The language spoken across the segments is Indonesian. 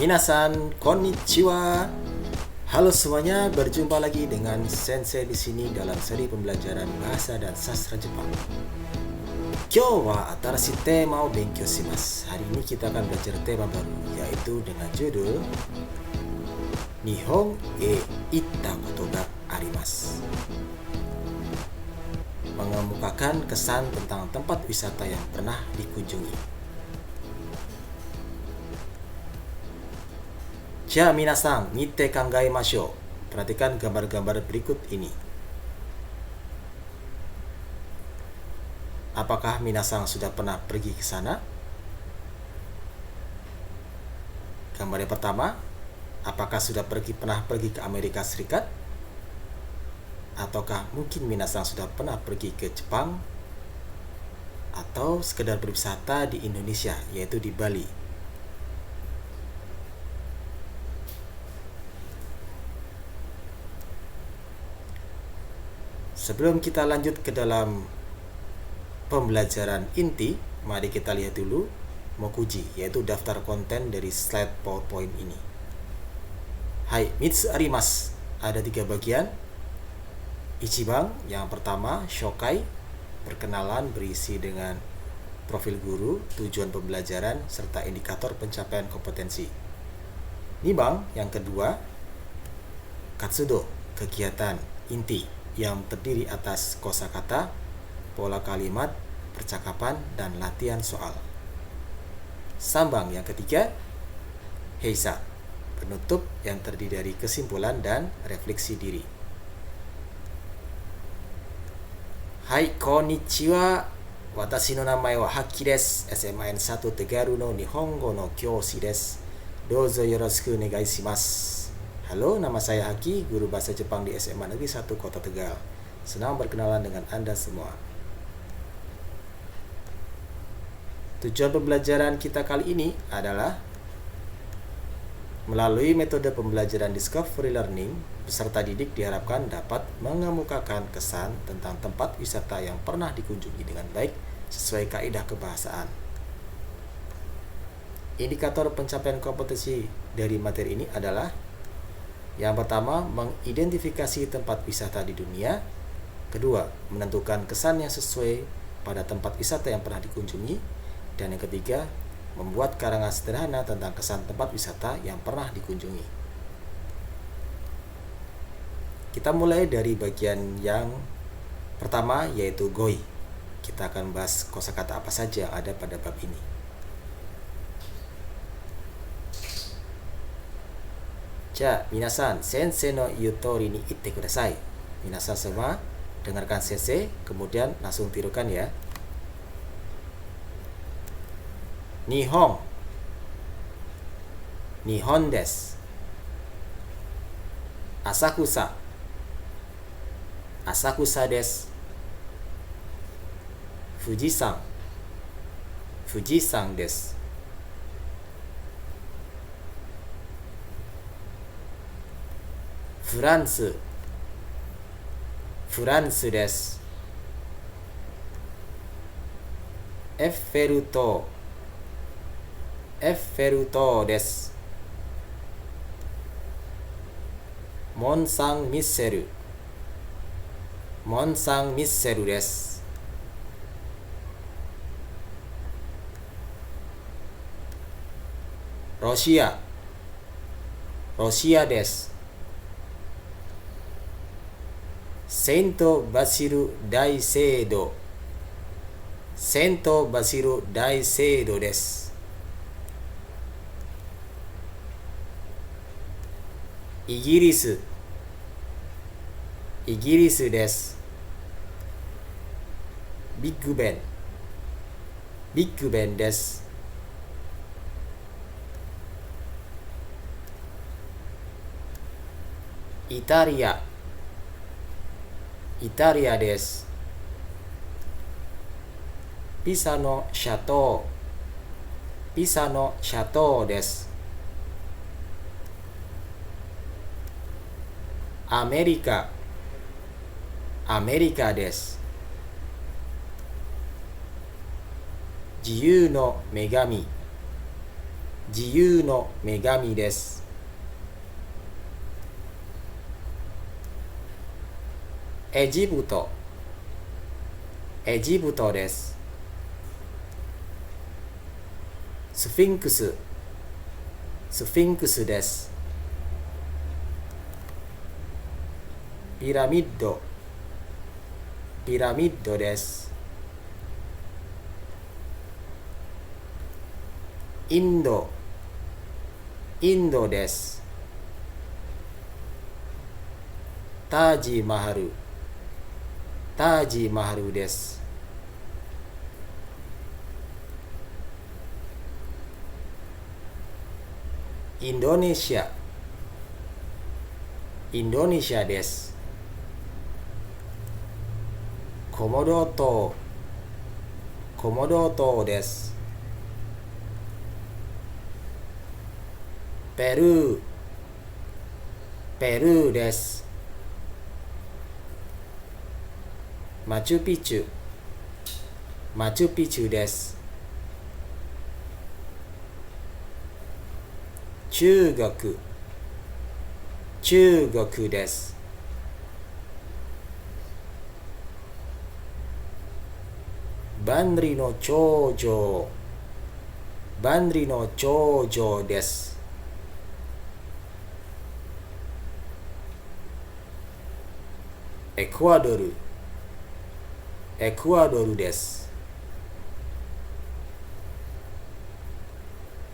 Minasan, konnichiwa. Halo semuanya, berjumpa lagi dengan Sensei di sini dalam seri pembelajaran bahasa dan sastra Jepang. Kyou wa atarashi tema o benkyou shimasu. Hari ini kita akan belajar tema baru, yaitu dengan judul Nihon e itta koto ga arimasu. Mengemukakan kesan tentang tempat wisata yang pernah dikunjungi. Ja, minasan, mite kangaemashou. Perhatikan gambar-gambar berikut ini. Apakah minasan sudah pernah pergi ke sana? Gambar yang pertama, apakah sudah pernah pergi ke Amerika Serikat? Ataukah mungkin minasan sudah pernah pergi ke Jepang? Atau sekedar berwisata di Indonesia, yaitu di Bali? Sebelum kita lanjut ke dalam pembelajaran inti, mari kita lihat dulu mokuji, yaitu daftar konten dari slide PowerPoint ini. Hai, mitsu arimasu. Ada 3 bagian. Ichiban, yang pertama, shokai, perkenalan berisi dengan profil guru, tujuan pembelajaran, serta indikator pencapaian kompetensi. Niban, yang kedua, katsudo, kegiatan inti, yang terdiri atas kosakata, pola kalimat, percakapan, dan latihan soal. Sambang yang ketiga, heisa, penutup yang terdiri dari kesimpulan dan refleksi diri. Hai, konnichiwa. Watashi no namae wa Haki desu. SMA N1 Tegaru no Nihongo no Kyoushi desu. Dozo yoroshiku onegai shimasu. Halo, nama saya Haki, guru bahasa Jepang di SMA Negeri 1 Kota Tegal. Senang berkenalan dengan Anda semua. Tujuan pembelajaran kita kali ini adalah melalui metode pembelajaran Discovery Learning, peserta didik diharapkan dapat mengemukakan kesan tentang tempat wisata yang pernah dikunjungi dengan baik sesuai kaidah kebahasaan. Indikator pencapaian kompetensi dari materi ini adalah: yang pertama, mengidentifikasi tempat wisata di dunia. Kedua, menentukan kesan yang sesuai pada tempat wisata yang pernah dikunjungi. Dan yang ketiga, membuat karangan sederhana tentang kesan tempat wisata yang pernah dikunjungi. Kita mulai dari bagian yang pertama, yaitu goi. Kita akan bahas kosakata apa saja yang ada pada bab ini. Ja, minasan, sensei no iu tori ni itte kudasai. Minasan semua, dengarkan sensei, kemudian langsung tirukan ya. Nihon. Nihon desu. Asakusa. Asakusa desu. Fujisan. Fujisan desu.フランス、フランスです。エッフェル塔、エッフェル塔です。モン・サン・ミッシェル、モン・サン・ミッシェルです。ロシア、ロシアです。セントバシル大聖堂、セントバシル大聖堂です。イギリス、イギリスです。ビッグベン、ビッグベンです。イタリア、イタリアです。ピサのシャトー、ピサのシャトーです。アメリカ、アメリカです。自由の女神、自由の女神です。エジプト、エジプトです。スフィンクス、スフィンクスです。ピラミッド、ピラミッドです。インド、インドです。タージマハル、タージマハルです。インドネシア、インドネシアです。コモド島、コモド島です。ペルー、ペルーです。マチュピチュ、マチュピチュです。中国、中国です。万里の長城、万里の長城です。エクアドル、エクアドルです。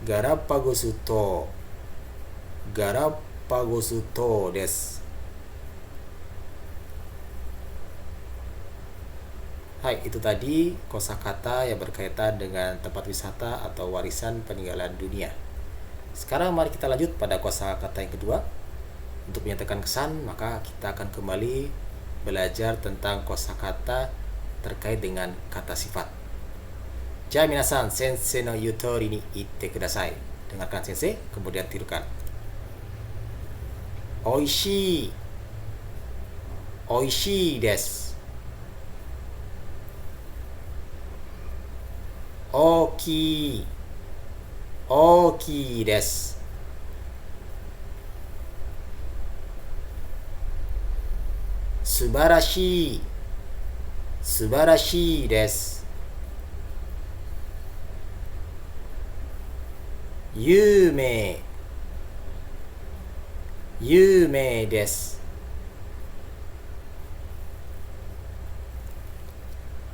ガラパゴス島、ガラパゴス島です。Hai, itu tadi kosakata yang berkaitan dengan tempat wisata atau warisan peninggalan dunia. Sekarang mari kita lanjut pada kosakata yang kedua. Untuk menyatakan kesan, maka kita akan kembali belajar tentang kosakata terkait dengan kata sifat. Ja minasan, sensei no yutori ni itte kudasai. Dengarkan sensei, kemudian tirukan. Oishii, oishii desu. 大きい、大きいです。素晴らしい、素晴らしいです。有名、有名です。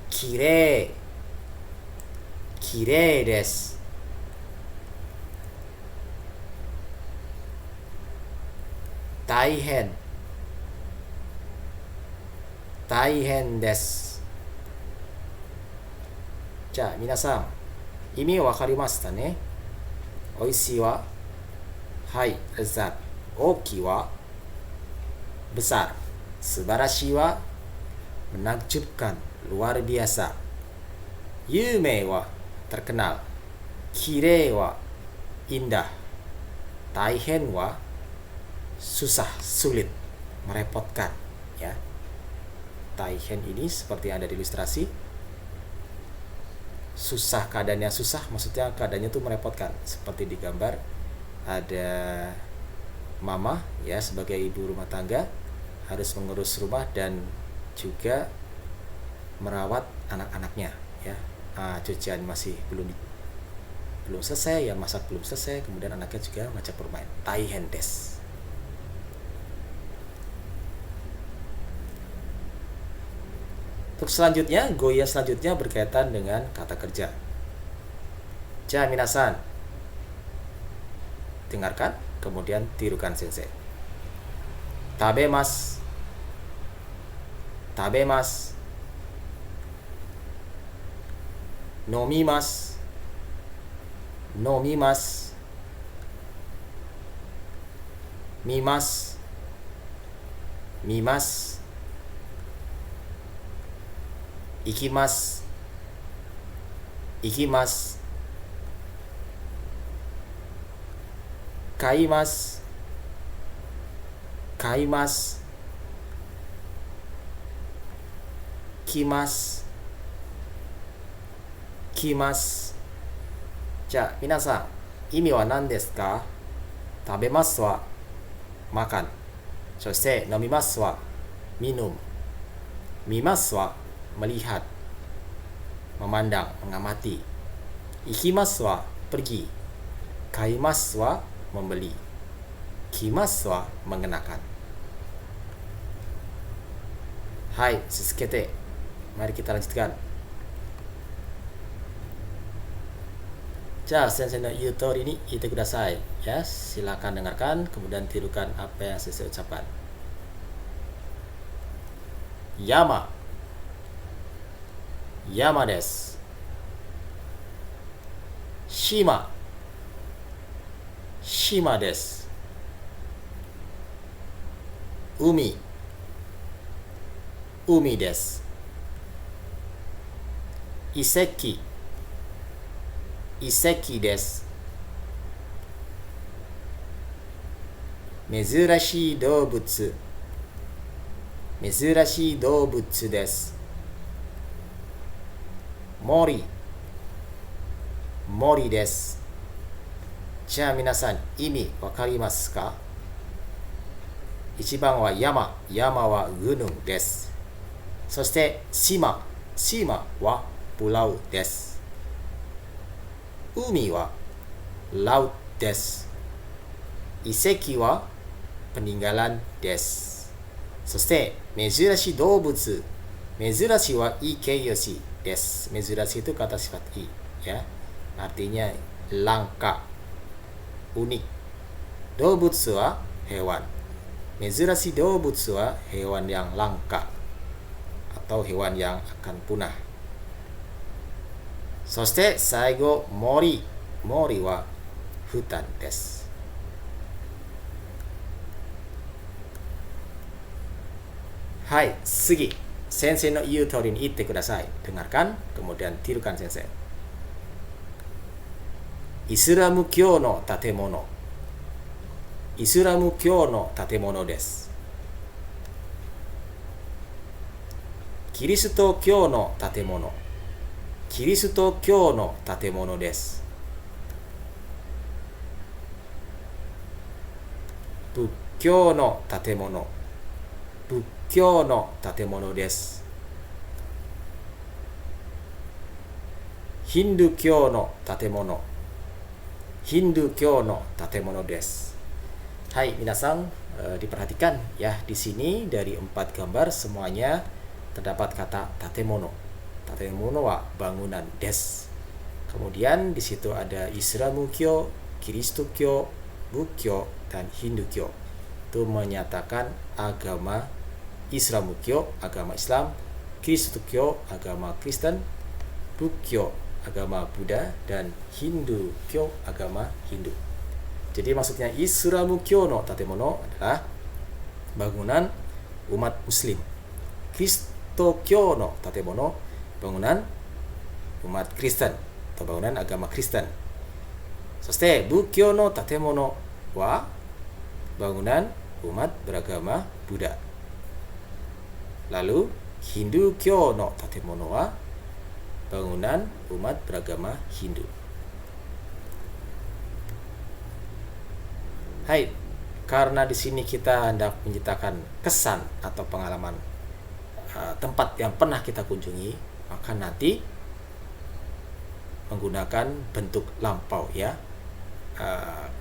きれい、きれいです。大変、大変です。じゃあ皆さん、意味わかりましたね。おいしいは、はい、lezat。大きいは、besar。素晴らしいは、menakjubkan, luar biasa。有名は、terkenal. Kirei wa indah. Taihen wa susah, sulit, merepotkan, ya. Taihen ini seperti yang ada di ilustrasi. Susah, keadaannya susah, maksudnya keadaannya tuh merepotkan. Seperti di gambar ada mama, ya, sebagai ibu rumah tangga harus mengurus rumah dan juga merawat anak-anaknya, ya. Cucian masih belum selesai, ya, masak belum selesai, kemudian anaknya juga ngajak bermain. Taihen desu. Untuk selanjutnya, goya selanjutnya berkaitan dengan kata kerja. Ja minasan. Dengarkan, kemudian tirukan sensei. Tabemasu, tabemasu. Nomimasu, nomimasu. Mimasu, mimasu. Ikimasu, ikimasu. Kaimasu, kaimasu. Kimasu, kimasu. じゃあ皆さん、Imi wa nan desu ka? Tabemasu wa makan. So, nomimasu wa minum. Mimasu wa melihat, memandang, mengamati. Ikimasu wa pergi. Kaimasu wa membeli. Kimasu wa mengenakan. Hai, susukete. Mari kita lanjutkan. Sensei no iu tori ni ite kudasai. Ya, silakan dengarkan kemudian tirukan apa yang sensei ucapkan. Yama. Yama desu. Shima. Shima desu. Umi. Umi desu. Iseki. Iseki desu. Mezurashii doubutsu. Mezurashii doubutsu desu. Mori. Mori desu. Minasan, ini wakarimasu ka? Ichiban wa yama. Yama wa gunung desu. Soshite shima. Shima wa pulau desu. Umi wa laut desu. Iseki wa peninggalan desu. Soshite mezurashi doubutsu. Mezurashi wa ikeiyoshi desu. Mezurashi itu kata sifat i, ya. Artinya langka, unik. Doubutsu wa hewan. Mezurashi doubutsu wa hewan yang langka atau hewan yang akan punah. Soshite saigo mori. Mori wa hutan desu. Hai, sugi. Sensei no iu tori ni itte kudasai. Dengarkan, kemudian tirukan sensei. Islamu kyou no tatemono. Islamu kyou no tatemono desu. Kiristo kyou no tatemono. Kiristo kyou no tatemono desu. Bukkyou no tatemono. Bukkyou no tatemono desu. Hindu kyou no tatemono. Hindu kyou no tatemono desu. Hai, minasan, diperhatikan ya, di sini dari 4 gambar semuanya terdapat kata tatemono. Tatemono wa bangunan desu. Kemudian di situ ada Islamu kyou, Kiristo kyou, Bukkyou, dan Hindu kyou. Itu menyatakan agama Islamu kyou, agama Islam, Kiristo kyou, agama Kristen, Bukkyou, agama Buddha, dan Hindu kyou, agama Hindu. Jadi maksudnya Islamu kyou no tatemono adalah bangunan umat Muslim. Kiristo kyou no tatemono, bangunan umat Kristen atau bangunan agama Kristen. Soshite Bukkyou no tatemono wa bangunan umat beragama Buddha. Lalu Hindu kyou no tatemono wa bangunan umat beragama Hindu. Hai, karena di sini kita hendak menciptakan kesan atau pengalaman tempat yang pernah kita kunjungi, maka nanti menggunakan bentuk lampau ya.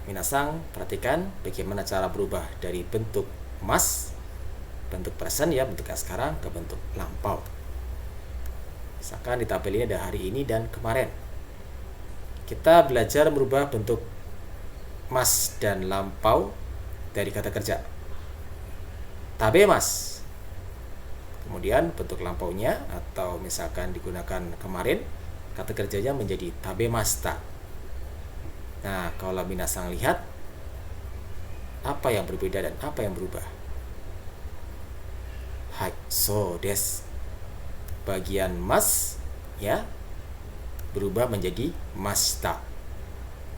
Minasang perhatikan bagaimana cara berubah dari bentuk mas, bentuk present ya, bentuk yang sekarang, ke bentuk lampau. Misalkan di tabel ini ada hari ini dan kemarin. Kita belajar merubah bentuk mas dan lampau dari kata kerja tabemas. Kemudian bentuk lampaunya atau misalkan digunakan kemarin, kata kerjanya menjadi tabemasta. Nah, kalau minasang lihat apa yang berbeda dan apa yang berubah. Hai, so des. Bagian mas ya berubah menjadi masta.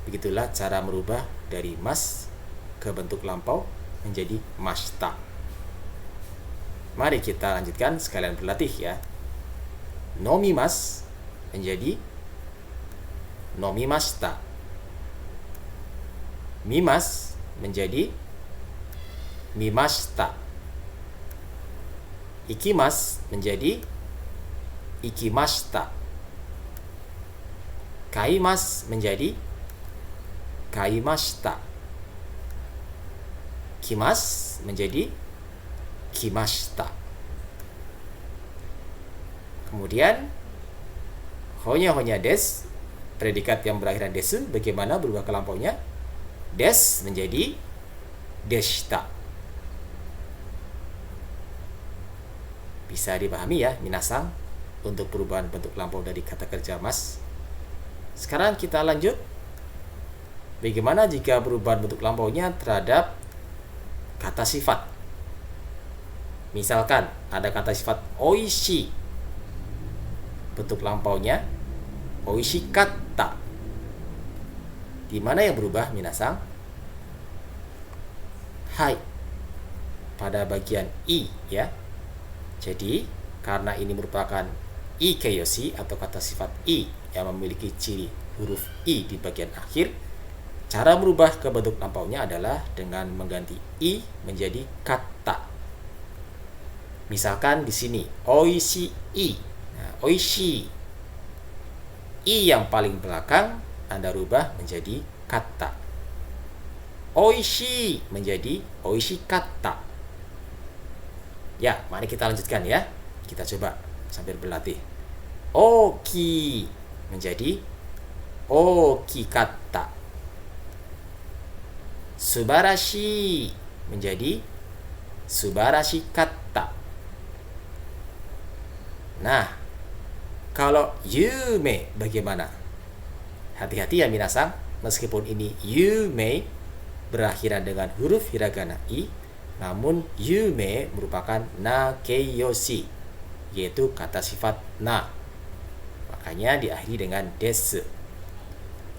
Begitulah cara merubah dari mas ke bentuk lampau menjadi masta. Mari kita lanjutkan sekalian berlatih ya. Nomimas menjadi nomimashita. mimas menjadi mimashita. Ikimas menjadi ikimashita. Kaimas menjadi kaimashita. Kimas menjadi kimashita. Kemudian honya des, predikat yang berakhiran desu, bagaimana berubah ke lampaunya? Des menjadi deshita. Bisa dipahami ya minasang untuk perubahan bentuk lampau dari kata kerja mas. Sekarang kita lanjut. Bagaimana jika perubahan bentuk lampaunya terhadap kata sifat? Misalkan ada kata sifat oishi, bentuk lampaunya oishikatta. Di mana yang berubah minasang? Hai, pada bagian i ya. Jadi karena ini merupakan i keiyoshi atau kata sifat i yang memiliki ciri huruf i di bagian akhir, cara merubah ke bentuk lampaunya adalah dengan mengganti i menjadi kata. Misalkan di sini oishi i. Nah, oishi i yang paling belakang Anda rubah menjadi kata. Oishi menjadi oishikatta. Ya, mari kita lanjutkan ya. Kita coba sambil berlatih. Oki menjadi okikatta. Subarashi menjadi subarashikatta. Nah, kalau yume bagaimana? Hati-hati ya minasang, meskipun ini yume berakhiran dengan huruf hiragana i, namun yume merupakan na keiyoshi, yaitu kata sifat na. Makanya diakhiri dengan desu.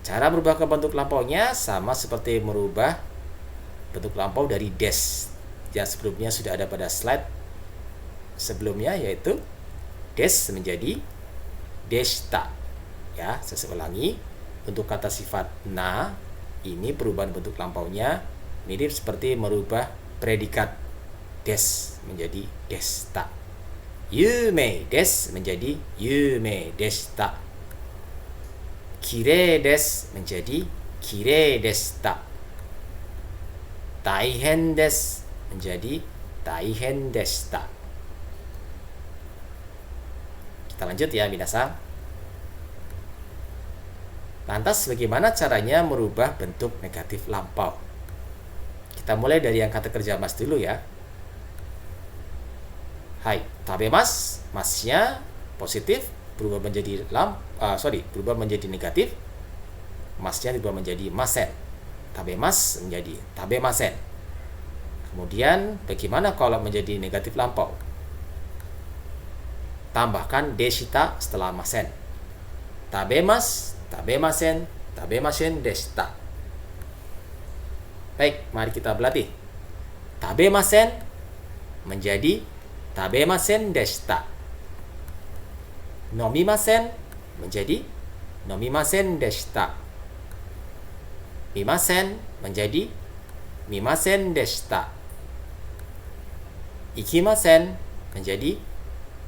Cara berubah ke bentuk lampaunya sama seperti merubah bentuk lampau dari des yang sebelumnya sudah ada pada slide sebelumnya, yaitu des menjadi deshita. Ya, saya ulangi. Untuk kata sifat na, ini perubahan bentuk lampaunya mirip seperti merubah predikat des menjadi deshita. Yume des menjadi yume deshita. Kirei des menjadi kirei deshita. Taihen des menjadi taihen deshita. Kita lanjut ya minasang. Lantas bagaimana caranya merubah bentuk negatif lampau? Kita mulai dari yang kata kerja mas dulu ya. Hai, tabemas, masnya positif, berubah menjadi berubah menjadi negatif. Masnya berubah menjadi masen. Tabemas menjadi tabemasen. Kemudian bagaimana kalau menjadi negatif lampau? Tambahkan deshita setelah masen. Tabemas, tabemasen, tabemasen deshita. Baik, mari kita berlatih. Tabemasen menjadi tabemasen deshita. Nomimasen menjadi nomimasen deshita. Mimasen menjadi mimasen deshita. Ikimasen menjadi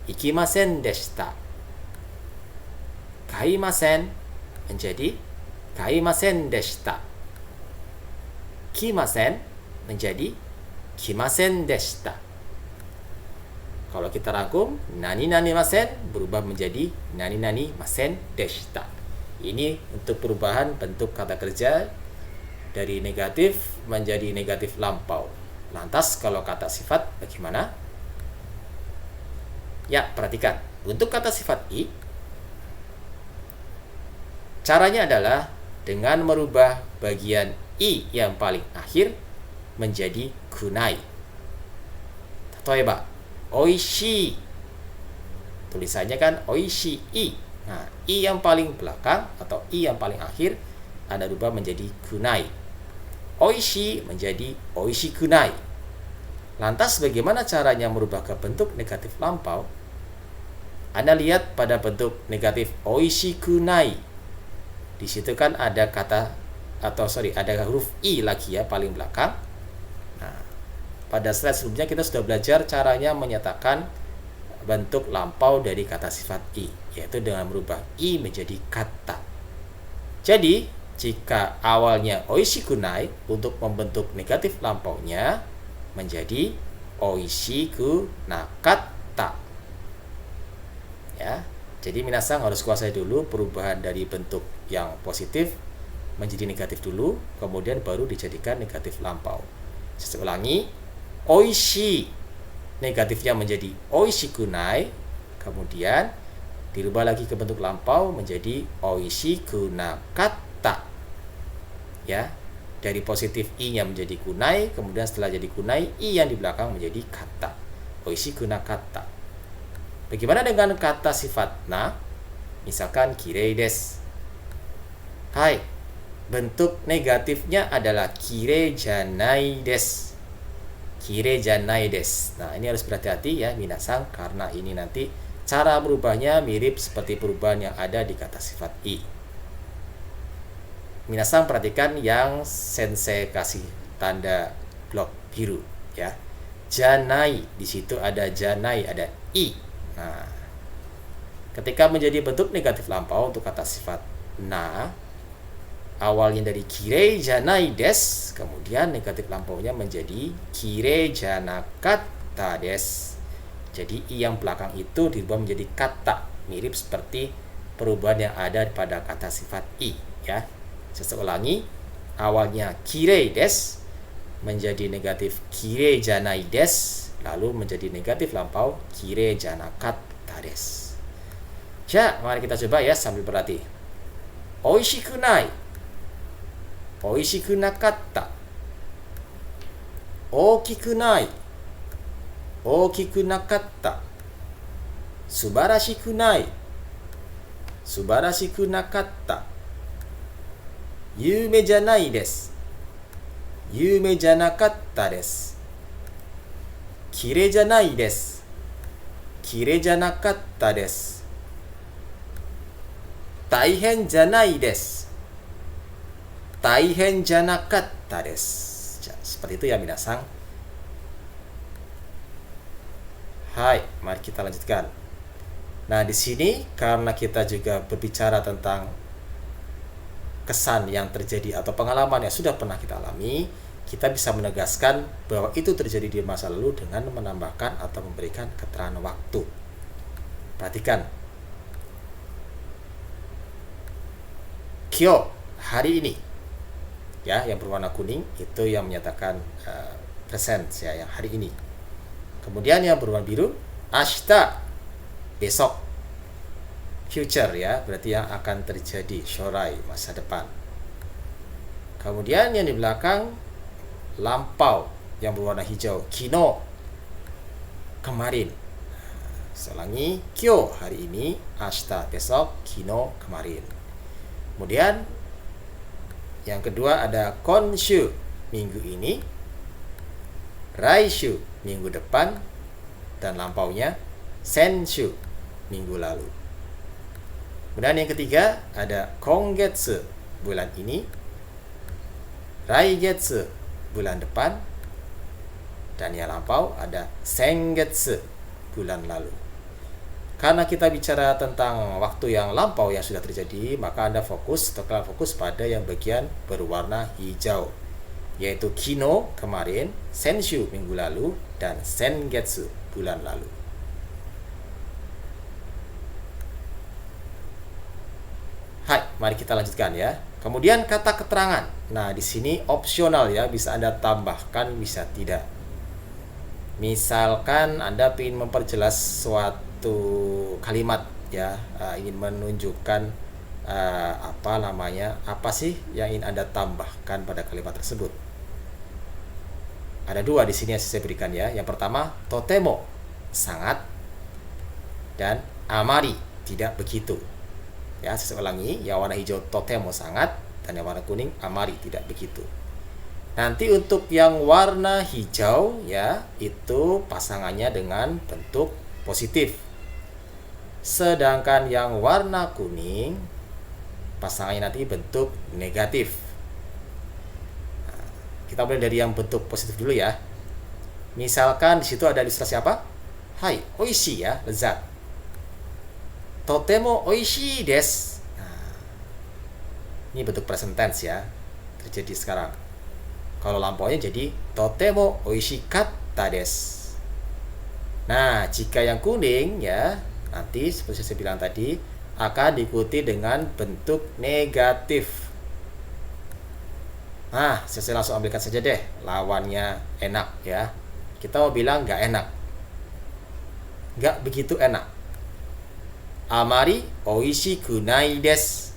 ikimasen deshita. Kaimasen menjadi kaimasen deshita. Kimasen menjadi kimasen deshita. Kalau kita rangkum, nani nani masen berubah menjadi nani nani masen deshita. Ini untuk perubahan bentuk kata kerja dari negatif menjadi negatif lampau. Lantas kalau kata sifat bagaimana? Ya, perhatikan. Untuk kata sifat i, caranya adalah dengan merubah bagian i yang paling akhir menjadi kunai. Tatoeba, oishi. Tulisannya kan oishi i. Nah, i yang paling belakang atau i yang paling akhir Anda rubah menjadi kunai. Oishi menjadi oishi kunai. Lantas bagaimana caranya merubah ke bentuk negatif lampau? Anda lihat pada bentuk negatif oishi kunai. Di situ kan ada kata ada huruf I lagi ya paling belakang. Nah, pada slide sebelumnya kita sudah belajar caranya menyatakan bentuk lampau dari kata sifat I, yaitu dengan merubah I menjadi kata. Jadi, jika awalnya oishikunai, untuk membentuk negatif lampaunya menjadi oishiku nakata. Ya. Jadi minasang harus kuasai dulu perubahan dari bentuk yang positif menjadi negatif dulu, kemudian baru dijadikan negatif lampau. Saya ulangi, oishi negatifnya menjadi oishikunai, kemudian dirubah lagi ke bentuk lampau menjadi oishiku nakata. Ya, dari positif i-nya menjadi kunai, kemudian setelah jadi kunai, i yang di belakang menjadi kata. Oishiku nakata. Bagaimana dengan kata sifat na? Misalkan kirei desu. Hai, bentuk negatifnya adalah kirei janai desu. Kirei janai desu. Nah, ini harus berhati-hati ya minasang, karena ini nanti cara berubahnya mirip seperti perubahan yang ada di kata sifat i. Minasang perhatikan yang sensei kasih tanda blok biru ya. Janai, di situ ada janai, ada i. Nah, ketika menjadi bentuk negatif lampau untuk kata sifat na, awalnya dari kirei janai desu, kemudian negatif lampaunya menjadi kirei janakata desu. Jadi i yang belakang itu dirubah menjadi kata, mirip seperti perubahan yang ada pada kata sifat i ya. Saya ulangi, awalnya kirei desu menjadi negatif kirei janai desu, lalu menjadi negatif lampau kirei janakata desu. Ya, mari kita coba ya sambil berlatih. Oishikunai, oishiku nakatta, okikunai, okiku nakatta, subarashikunai, subarashiku nakatta, yume janai desu, yume janakatta desu, kirei janai desu, kirei janakatta desu, taihen janai desu, taihen janakatta desu. Seperti itu ya minasang. Hai, mari kita lanjutkan. Nah, di sini karena kita juga berbicara tentang kesan yang terjadi atau pengalaman yang sudah pernah kita alami, kita bisa menegaskan bahwa itu terjadi di masa lalu dengan menambahkan atau memberikan keterangan waktu. Perhatikan. Kyo, hari ini. Ya, yang berwarna kuning itu yang menyatakan present ya, yang hari ini. Kemudian yang berwarna biru, ashita, besok. Future ya, berarti yang akan terjadi, shorai, masa depan. Kemudian yang di belakang lampau yang berwarna hijau, kino, kemarin. Selangi, kyo, hari ini, ashita, besok, kino, kemarin. Kemudian yang kedua ada konshu, minggu ini, raishu, minggu depan, dan lampaunya senshu, minggu lalu. Kemudian yang ketiga ada kongetsu, bulan ini, raigetsu, bulan depan, dan yang lampau ada sengetsu, bulan lalu. Karena kita bicara tentang waktu yang lampau yang sudah terjadi, maka Anda fokus pada yang bagian berwarna hijau, yaitu kino, kemarin, senshu, minggu lalu, dan sengetsu, bulan lalu. Hai, mari kita lanjutkan ya. Kemudian kata keterangan. Nah, di sini opsional ya, bisa Anda tambahkan, bisa tidak. Misalkan Anda ingin memperjelas suatu kalimat ya, ingin menunjukkan apa sih yang ingin Anda tambahkan pada kalimat tersebut. Ada dua di sini yang saya berikan ya. Yang pertama, totemo, sangat, dan amari, tidak begitu. Ya, saya ulangi, yang warna hijau totemo, sangat, dan yang warna kuning amari, tidak begitu. Nanti untuk yang warna hijau ya, itu pasangannya dengan bentuk positif. Sedangkan yang warna kuning pasangannya nanti bentuk negatif. Kita mulai dari yang bentuk positif dulu ya. Misalkan di situ ada ilustrasi apa? Hai, oishi ya, lezat. Totemo oishi desu. Nah, ini bentuk present tense ya, terjadi sekarang. Kalau lampaunya jadi totemo oishikatta desu. Nah, jika yang kuning ya, nanti seperti saya bilang tadi akan diikuti dengan bentuk negatif. Nah, saya langsung ambilkan saja deh lawannya enak ya. Kita mau bilang nggak enak, nggak begitu enak. Amari oishiku nai desu.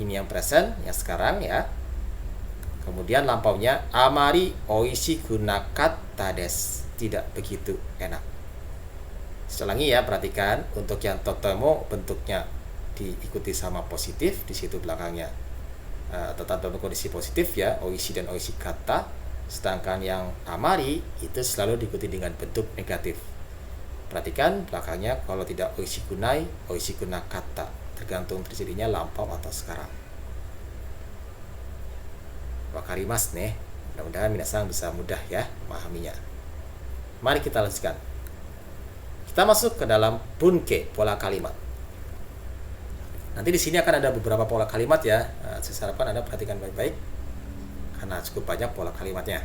Ini yang present, yang sekarang ya. Kemudian lampaunya amari oishiku nakatta desu. Tidak begitu enak. Saya ulangi ya, perhatikan untuk yang totemo bentuknya diikuti sama positif, di situ belakangnya tetap dalam kondisi positif ya, oishi dan oishikatta. Sedangkan yang amari itu selalu diikuti dengan bentuk negatif. Perhatikan belakangnya, kalau tidak oishikunai, oishikunakatta, tergantung terjadinya lampau atau sekarang. Wakarimasu nih. Mudah-mudahan minasan bisa mudah ya memahaminya. Mari kita lanjutkan. Kita masuk ke dalam bunke, pola kalimat. Nanti di sini akan ada beberapa pola kalimat ya. Saya harapkan Anda perhatikan baik-baik karena cukup banyak pola kalimatnya.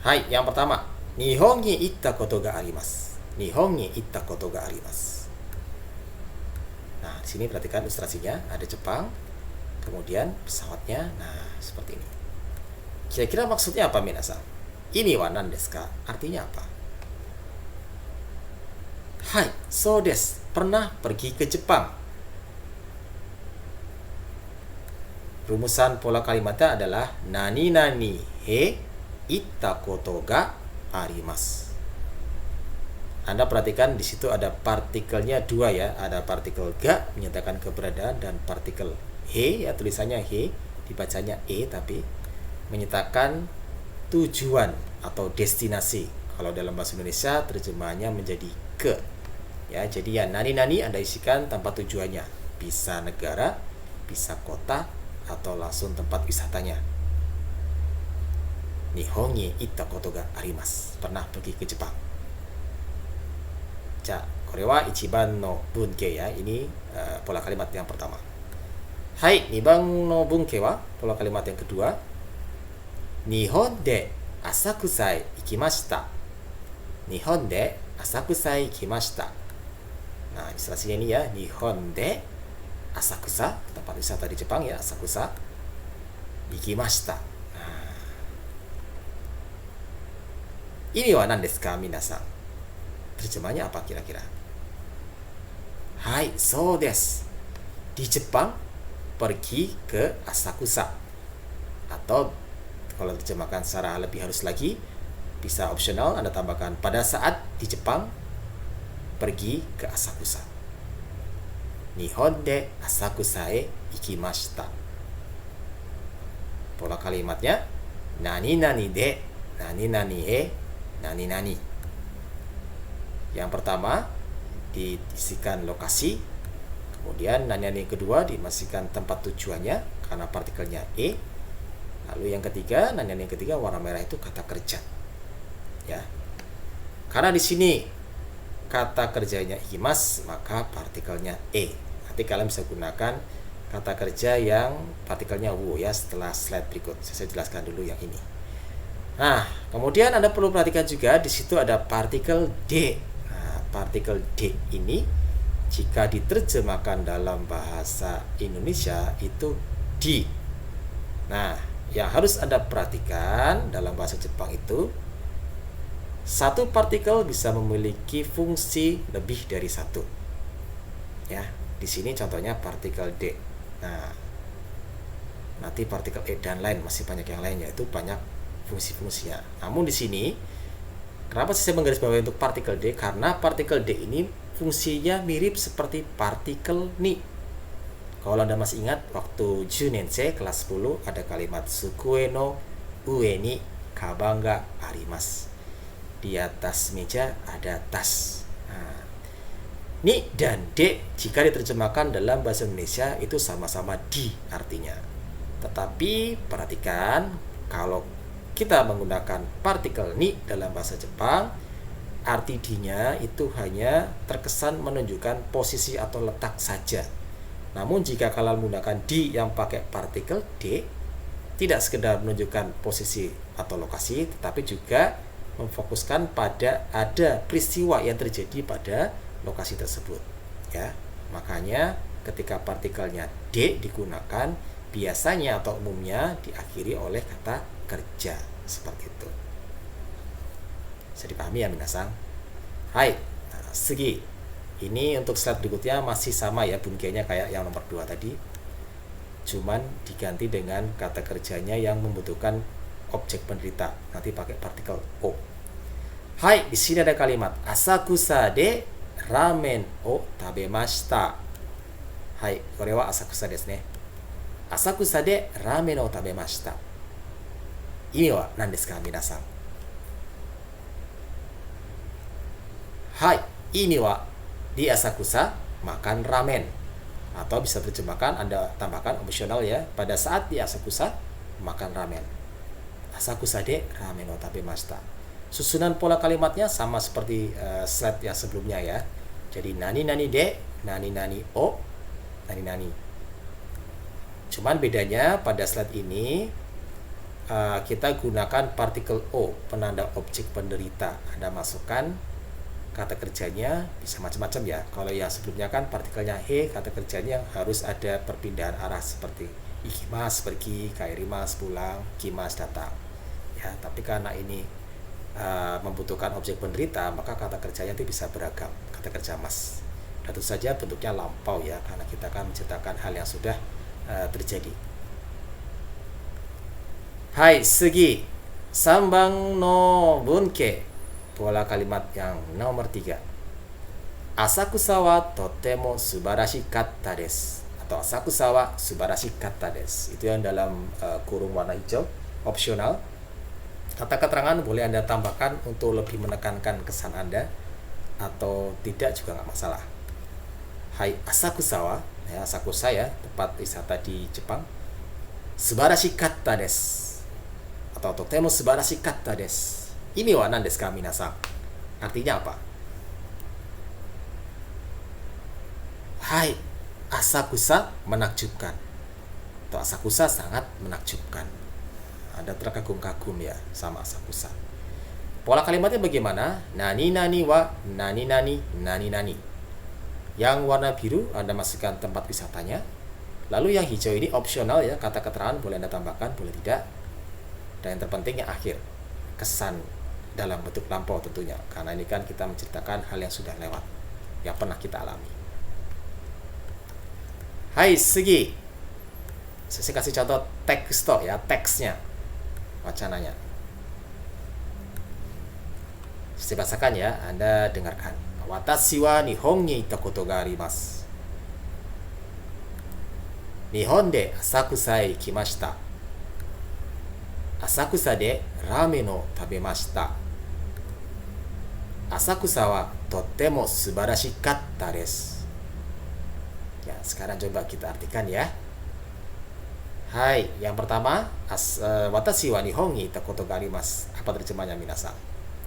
Hai, yang pertama, Nihon ni itta koto ga arimasu. Nihon ni itta koto ga arimasu. Nah, di sini perhatikan ilustrasinya, ada Jepang, kemudian pesawatnya. Nah, seperti ini. Kira-kira maksudnya apa, minasan? Ini wa nan desu ka? Artinya apa? Hai, so desu. Pernah pergi ke Jepang. Rumusan pola kalimatnya adalah nani nani he itta koto ga arimasu. Anda perhatikan di situ ada partikelnya dua ya, ada partikel ga menyatakan keberadaan dan partikel he ya, tulisannya he, dibacanya e tapi menyatakan tujuan atau destinasi. Kalau dalam bahasa Indonesia terjemahannya menjadi ke. Ya, jadi ya nani-nani Anda isikan tanpa tujuannya. Bisa negara, bisa kota, atau langsung tempat wisatanya. Nihon ni itta koto ga arimasu. Pernah pergi ke Jepang. Ja, kore wa ichiban no bunke ya. Ini pola kalimat yang pertama. Hai, niban no bunke wa pola kalimat yang kedua. Nihon de asakusa ikimashita. Nihon de asakusa ikimashita. Nah, ilustrasinya ini ya, Nihon de Asakusa, tempat wisata di Jepang ya, Asakusa. Ikimashita. Nah. Ini wa nan desu ka, minasan? Terjemahnya apa kira-kira? Hai, so desu. Di Jepang pergi ke Asakusa. Atau kalau terjemahkan secara lebih halus lagi, bisa opsional Anda tambahkan pada saat di Jepang pergi ke Asakusa. Nihon de Asakusa e ikimashita. Pola kalimatnya nani nani de nani nani e nani nani. Yang pertama diisikan lokasi, kemudian nani nani yang kedua dimasukkan tempat tujuannya karena partikelnya e. Lalu yang ketiga, nani nani yang ketiga warna merah itu kata kerja. Ya. Karena di sini kata kerjanya ikimas, maka partikelnya e. Nanti kalian bisa gunakan kata kerja yang partikelnya wo ya setelah slide berikut. Saya jelaskan dulu yang ini. Nah, kemudian Anda perlu perhatikan juga di situ ada partikel d. Nah, partikel d ini jika diterjemahkan dalam bahasa Indonesia itu di. Nah, yang harus Anda perhatikan dalam bahasa Jepang itu satu partikel bisa memiliki fungsi lebih dari satu. Ya, di sini contohnya partikel D. Nah, nanti partikel E dan lain masih banyak yang lainnya, itu banyak fungsi-fungsinya. Namun di sini kenapa saya menggarisbawahi untuk partikel D? Karena partikel D ini fungsinya mirip seperti partikel ni. Kalau Anda masih ingat waktu Junensei kelas 10 ada kalimat sukue no ue ni kabang ga arimasu. Di atas meja ada tas. Nah, ni dan de jika diterjemahkan dalam bahasa Indonesia itu sama-sama di artinya. Tetapi perhatikan, kalau kita menggunakan partikel ni dalam bahasa Jepang, arti di-nya itu hanya terkesan menunjukkan posisi atau letak saja. Namun jika kalian menggunakan di yang pakai partikel d, tidak sekedar menunjukkan posisi atau lokasi, tetapi juga memfokuskan pada ada peristiwa yang terjadi pada lokasi tersebut. Ya, makanya ketika partikelnya d digunakan, biasanya atau umumnya diakhiri oleh kata kerja seperti itu. Bisa dipahami ya minasang? Hai, segi. Ini untuk slide berikutnya masih sama ya bunkenya kayak yang nomor 2 tadi. Cuman diganti dengan kata kerjanya yang membutuhkan objek penderita. Nanti pakai partikel o. Hai, di sini ada kalimat asakusa de ramen o tabemashita. Hai, kore wa asakusa desu ne. Asakusa de ramen o tabemashita. Ini wa nan desu ka minasan? Hai, ini wa di Asakusa makan ramen. Atau bisa terjemahkan, Anda tambahkan opsional ya, pada saat di Asakusa makan ramen. Asakusa de ramen o tabemashita. Susunan pola kalimatnya sama seperti slide yang sebelumnya ya. Jadi nani nani de, nani nani o, nani nani. Cuman bedanya pada slide ini kita gunakan partikel o, penanda objek penderita. Anda masukkan kata kerjanya, bisa macam-macam ya. Kalau yang sebelumnya kan partikelnya he, kata kerjanya harus ada perpindahan arah seperti ikimas pergi, kairimas pulang, kimas datang. Ya, tapi karena ini membutuhkan objek penderita, maka kata kerjanya itu bisa beragam. Kata kerja mas. Tentu saja bentuknya lampau ya, karena kita akan menceritakan hal yang sudah terjadi. Hai, segi. Sambang no bunke. Pola kalimat yang nomor 3. Asakusa wa totemo subarashikatta desu. Atau asakusa wa subarashikatta desu. Itu yang dalam kurung warna hijau, opsional. Kata keterangan boleh Anda tambahkan untuk lebih menekankan kesan Anda, atau tidak juga nggak masalah. Hai, asakusa wa, ya, Asakusa ya, tempat wisata di Jepang. Subarashikatta desu. Atau totemo subarashikatta desu. Ini wa nan desu ka minasan? Artinya apa? Hai, Asakusa menakjubkan. Atau Asakusa sangat menakjubkan. Ada terkagum-kagum ya sama Asakusa. Pola kalimatnya bagaimana? Nani nani wa nani nani nani nani. Yang warna biru Anda masukkan tempat wisatanya. Lalu yang hijau ini opsional ya, kata keterangan boleh Anda tambahkan, boleh tidak. Dan yang terpenting yang akhir, kesan dalam bentuk lampau tentunya, karena ini kan kita menceritakan hal yang sudah lewat, yang pernah kita alami. Hai, segi. Saya kasih contoh teks ya, teksnya, wacananya. Saya bacakan ya, Anda dengarkan. Watashi wa Nihon ni ita koto ga arimasu. Nihon de Asakusa e ikimashita. Asakusa de ramen o tabemashita. Asakusa wa totemo subarashikatta desu. Ya, sekarang coba kita artikan ya. Hai, yang pertama, watashi wa Nihon ni ita koto ga arimasu. Apa terjemahnya minasan?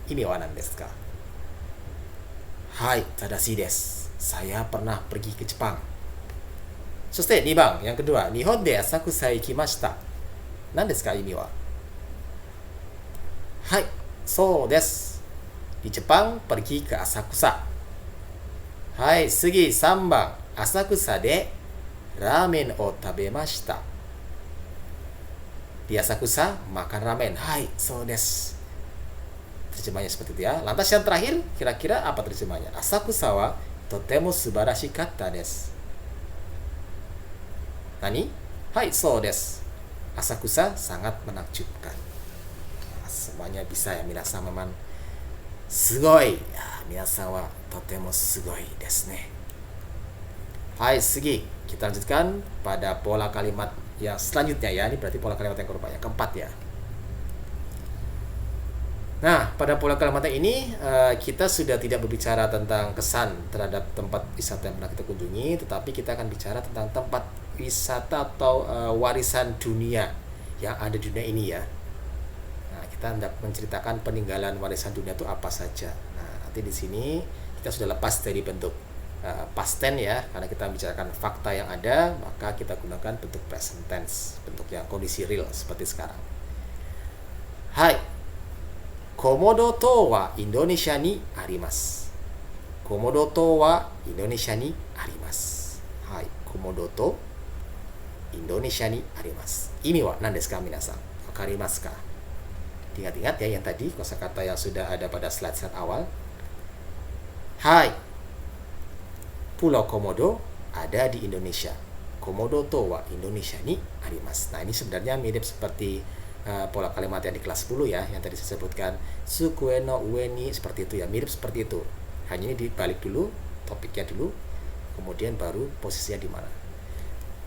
Ini wa nan desu ka? Hai, tadashi desu. Saya pernah pergi ke Jepang. Soste, 2番, yang kedua, Nihon de Asakusa e ikimashita. Nan desu ka ini wa? Hai, so desu. Di Jepang pergi ke Asakusa. Hai, segi 3番, Asakusa de ramen o tabemashita. Di Asakusa makan ramen. Hai, so desu. Terjemahnya seperti itu ya. Lantas yang terakhir, kira-kira apa terjemahnya? Asakusa wa totemo subarashikatta desu. Nani? Hai, so desu. Asakusa sangat menakjubkan. Nah, semuanya bisa ya, minasan memang sugoi. Ya, minasan wa totemo sugoi desu ne. Hai, segi. Kita lanjutkan pada pola kalimat yang selanjutnya ya. Ini berarti pola kalimat yang keempat ya. Nah, pada pola kalimat ini kita sudah tidak berbicara tentang kesan terhadap tempat wisata yang pernah kita kunjungi, tetapi kita akan bicara tentang tempat wisata atau warisan dunia yang ada di dunia ini ya. Nah, kita hendak menceritakan peninggalan warisan dunia itu apa saja. Nah, nanti di sini kita sudah lepas dari bentuk past tense ya, karena kita bicarakan fakta yang ada, maka kita gunakan bentuk present tense, bentuk yang kondisi real seperti sekarang. Hai, komodo to wa Indonesia ni arimasu. Komodo to wa Indonesia ni arimasu. Hai, komodo to Indonesia ni arimasu. Ini wa nan desu ka minasan? Wakarimasu ka? Ingat-ingat ya yang tadi kosakata yang sudah ada pada slide awal. Hai, Pulau Komodo ada di Indonesia. Komodo to wa Indonesia ni arimasu. Nah, ini sebenarnya mirip seperti pola kalimat yang di kelas 10 ya, yang tadi saya sebutkan. Sukue no ue ni, seperti itu ya, mirip seperti itu. Hanya ini dibalik dulu, topiknya dulu, kemudian baru posisinya di mana.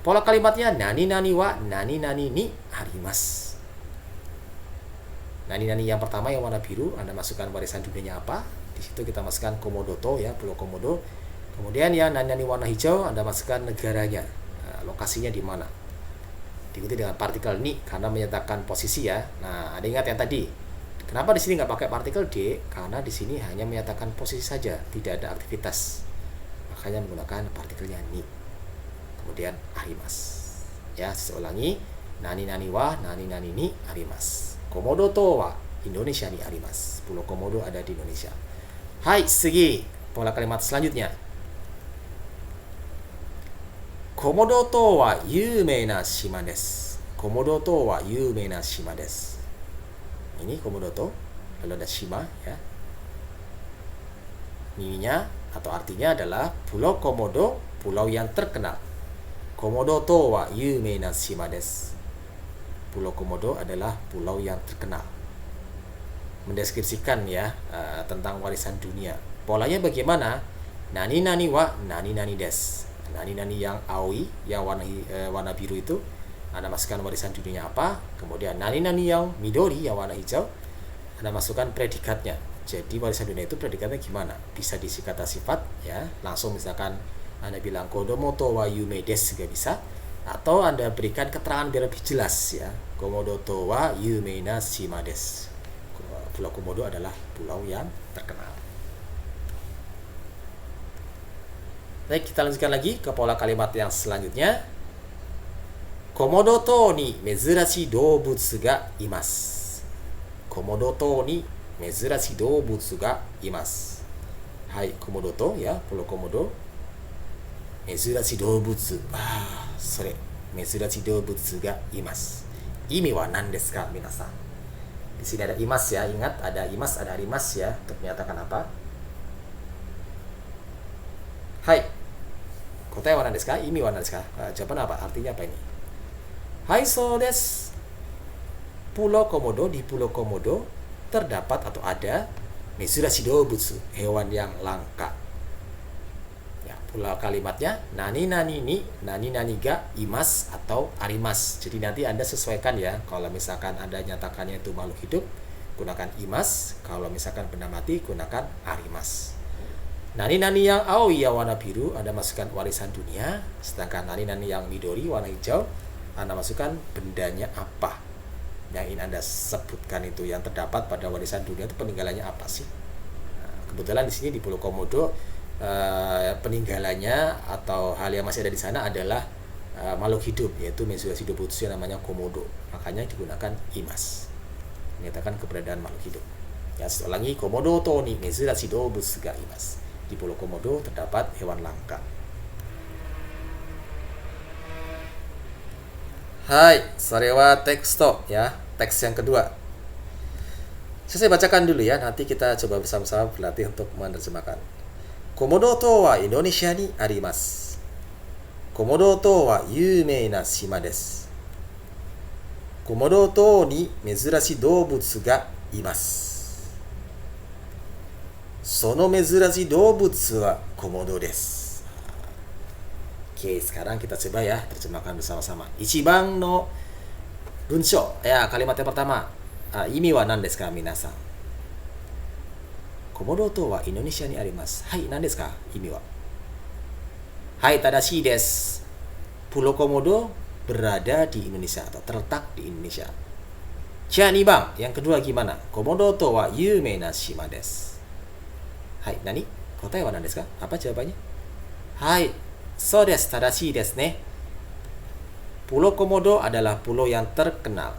Pola kalimatnya nani nani wa nani nani ni arimasu. Nani nani yang pertama yang warna biru, Anda masukkan warisan dunianya apa? Di situ kita masukkan Komodo to ya, Pulau Komodo. Kemudian ya nani warna hijau, Anda masukkan negaranya, lokasinya di mana. Diikuti dengan partikel ni karena menyatakan posisi ya. Nah, ada ingat yang tadi. Kenapa di sini nggak pakai partikel D? Karena di sini hanya menyatakan posisi saja, tidak ada aktivitas. Makanya menggunakan partikelnya ni. Kemudian arimasu. Ya, saya ulangi. Nani wa nani ni arimasu. Komodo to wa Indonesia ni arimasu. Pulau Komodo ada di Indonesia. Hai, segi pola kalimat selanjutnya. Komodo to wa yumei na shima desu. Komodo to wa yumei na shima desu. Ini Komodo to, lalu ada shima ya. Ininya atau artinya adalah Pulau Komodo, pulau yang terkenal. Komodo to wa yumei na shima desu. Pulau Komodo adalah pulau yang terkenal. Mendeskripsikan ya tentang warisan dunia. Polanya bagaimana? Nani wa nani desu. Nani yang aoi, yang warna biru itu, Anda masukkan warisan dunianya apa. Kemudian nani yang midori, yang warna hijau, Anda masukkan predikatnya. Jadi warisan dunia itu predikatnya gimana? Bisa diisi kata sifat ya, langsung misalkan Anda bilang kodomo to wa yume desu juga bisa, atau Anda berikan keterangan biar lebih jelas ya. Komodo to wa yume na shima desu. Pulau Komodo adalah pulau yang terkenal. Baik, kita lanjutkan lagi ke pola kalimat yang selanjutnya. Komodo to ni mezurashi doubutsu ga imasu. Komodo to ni mezurashi doubutsu ga imasu. Hai, Komodo to ya, Pulau Komodo. Mezurashi doubutsu. Sore. Mezurashi doubutsu ga imasu. Imi wa nan desu ka, minasan? Di sini ada imas ya, ingat ada imas, ada arimas ya, untuk menyatakan apa? Hai. Kotae wa nan desu ka? Imi wa nan desu ka? Jawaban apa? Artinya apa ini? Hai, so desu. Pulau Komodo, di Pulau Komodo terdapat atau ada mezurashi doubutsu, hewan yang langka. Ya, pola kalimatnya nani ga imas atau arimas. Jadi nanti Anda sesuaikan ya. Kalau misalkan Anda nyatakannya itu makhluk hidup, gunakan imas. Kalau misalkan benda mati, gunakan arimas. Nani yang aoi, yang warna biru, Anda masukkan warisan dunia. Sedangkan nani yang midori, warna hijau, Anda masukkan bendanya apa. Yang ingin Anda sebutkan itu yang terdapat pada warisan dunia itu peninggalannya apa sih? Nah, kebetulan di sini di Pulau Komodo peninggalannya atau hal yang masih ada di sana adalah makhluk hidup, yaitu mezurashi doubutsu yang namanya Komodo. Makanya digunakan imas, menyatakan keberadaan makhluk hidup. Ya, saya ulangi, Komodo to ni mezurashi doubutsu ga imasu. Di Pulau Komodo terdapat hewan langka. Hai, sore wa teksto ya, teks yang kedua. Saya bacakan dulu ya, nanti kita coba bersama-sama berlatih untuk menerjemahkan. Komodo to wa Indonesia ni arimasu. Komodo to wa yumei na shima desu. Komodo to ni mezurashi doubutsu ga imasu. Sono mezurashi doubutsu wa komodo desu. Oke, sekarang kita coba ya terjemahkan bersama-sama. Ichiban no bunsho. Ya, kalimat yang pertama. Imi wa nan desu ka, minasan? Komodo to wa Indonesia ni arimasu. Hai, nan desu ka? Imi wa. Hai, tadashii desu. Pulau Komodo berada di Indonesia atau terletak di Indonesia. Jadi bang, yang kedua gimana? Komodo to wa yumei na shima desu. Hai, nani? Kotae wa nan desu ka? Apa jawabannya? Hai, so desu, tadashi desu ne. Pulau Komodo adalah pulau yang terkenal.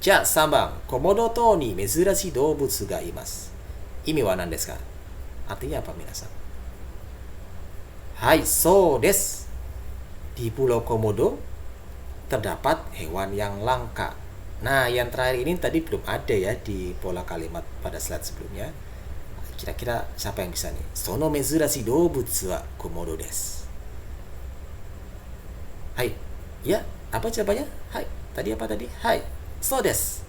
Ja, 3番, Komodo to ni mezurashi doubutsu ga imasu. Imi wa nan desu ka? Artinya apa minasan? Hai, so desu. Di Pulau Komodo terdapat hewan yang langka. Nah, yang terakhir ini tadi belum ada ya di pola kalimat pada slide sebelumnya. Kira-kira siapa yang bisa nih? Sono mezurashi doubutsu wa komodo desu. Hai. Ya, apa jawabannya? Hai. Tadi apa tadi? Hai. So desu.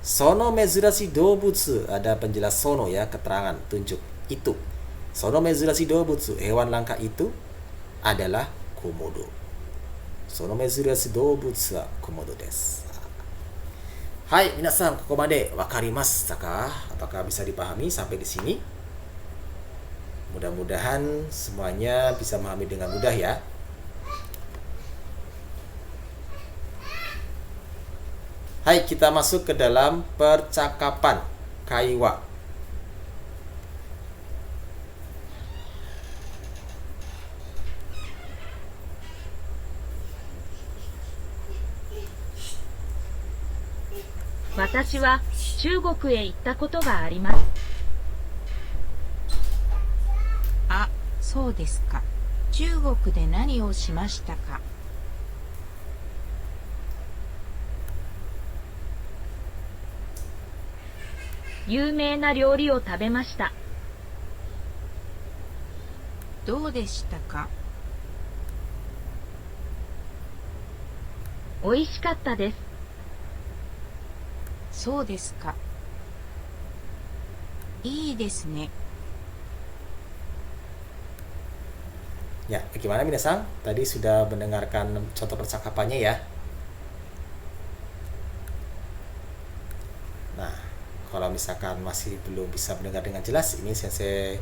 Sono mezurashi doubutsu, ada penjelas sono ya, keterangan, tunjuk. Itu. Sono mezurashi doubutsu, hewan langka itu adalah komodo. Sono mezurashi doubutsu wa komodo desu. Hai, minasan, kokomade wakarimasu ka? Apakah bisa dipahami sampai di sini? Mudah-mudahan semuanya bisa memahami dengan mudah ya. Hai, kita masuk ke dalam percakapan kaiwa. Watashi wa Chugokuへ行ったことがあります。あ、そうですか。中国で何をしましたか。有名な料理を食べました。どうでしたか。美味しかったです。そうですか。いいですね。Ya, bagaimana minasan? Tadi sudah mendengarkan contoh percakapannya ya. Nah, kalau misalkan masih belum bisa mendengar dengan jelas, ini saya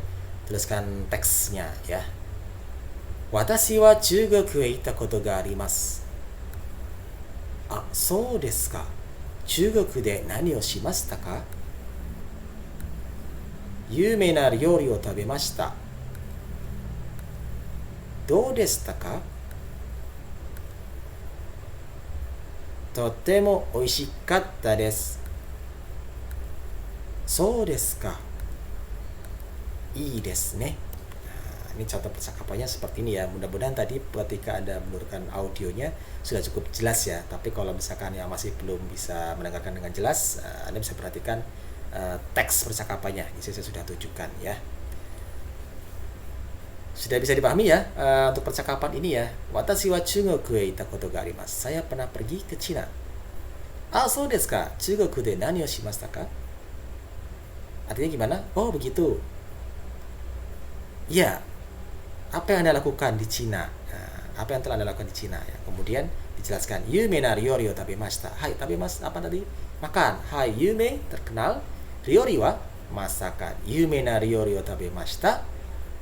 tuliskan teksnya ya. Watashi wa Chugoku e itta koto ga arimasu. Ah, sou desu ka. 中国で何をしましたか？有名な料理を食べました。どうでしたか？とても美味しかったです。そうですか。いいですね。Ini contoh percakapannya seperti ini ya. Mudah-mudahan tadi ketika Anda menurunkan audionya sudah cukup jelas ya. Tapi kalau misalkan yang masih belum bisa mendengarkan dengan jelas, Anda bisa perhatikan teks percakapannya. Ini saya sudah tunjukkan ya. Sudah bisa dipahami ya untuk percakapan ini ya. Watashi wa Chugoku e itta koto ga arimasu. Saya pernah pergi ke Cina. Ah, so desu ka. Chugoku de nani o shimashita ka? Artinya gimana? Oh, begitu. Ya. Apa yang Anda lakukan di Cina? Apa yang telah Anda lakukan di Cina? Ya. Kemudian dijelaskan, yume na ryori o tabemashita. Hai, tabemasu apa tadi? Makan. Hai, yume terkenal. Ryori wa masakan. Yume na ryori o tabemashita.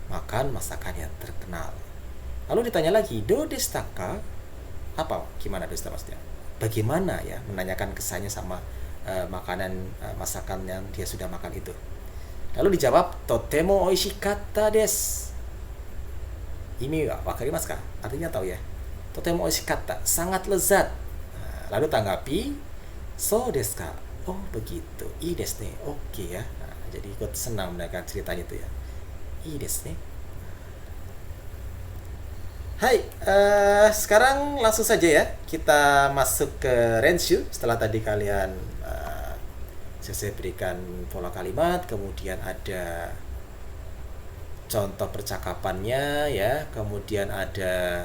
Makan masakan yang terkenal. Lalu ditanya lagi, do deshita ka? Apa? Gimana deshita maksudnya? Bagaimana ya menanyakan kesannya sama makanan masakan yang dia sudah makan itu. Lalu dijawab, totemo oishikatta desu. Ini wakarimasu ka? Artinya tahu ya. Totemo oishikatta, sangat lezat. Lalu tanggapi, so desu ka? Oh begitu. Ii desu ne. Oke ya. Jadi ikut senang mendengarkan ceritanya itu ya. Ii desu ne. Hai, sekarang langsung saja ya kita masuk ke renshu. Setelah tadi kalian saya berikan pola kalimat, kemudian ada contoh percakapannya ya, kemudian ada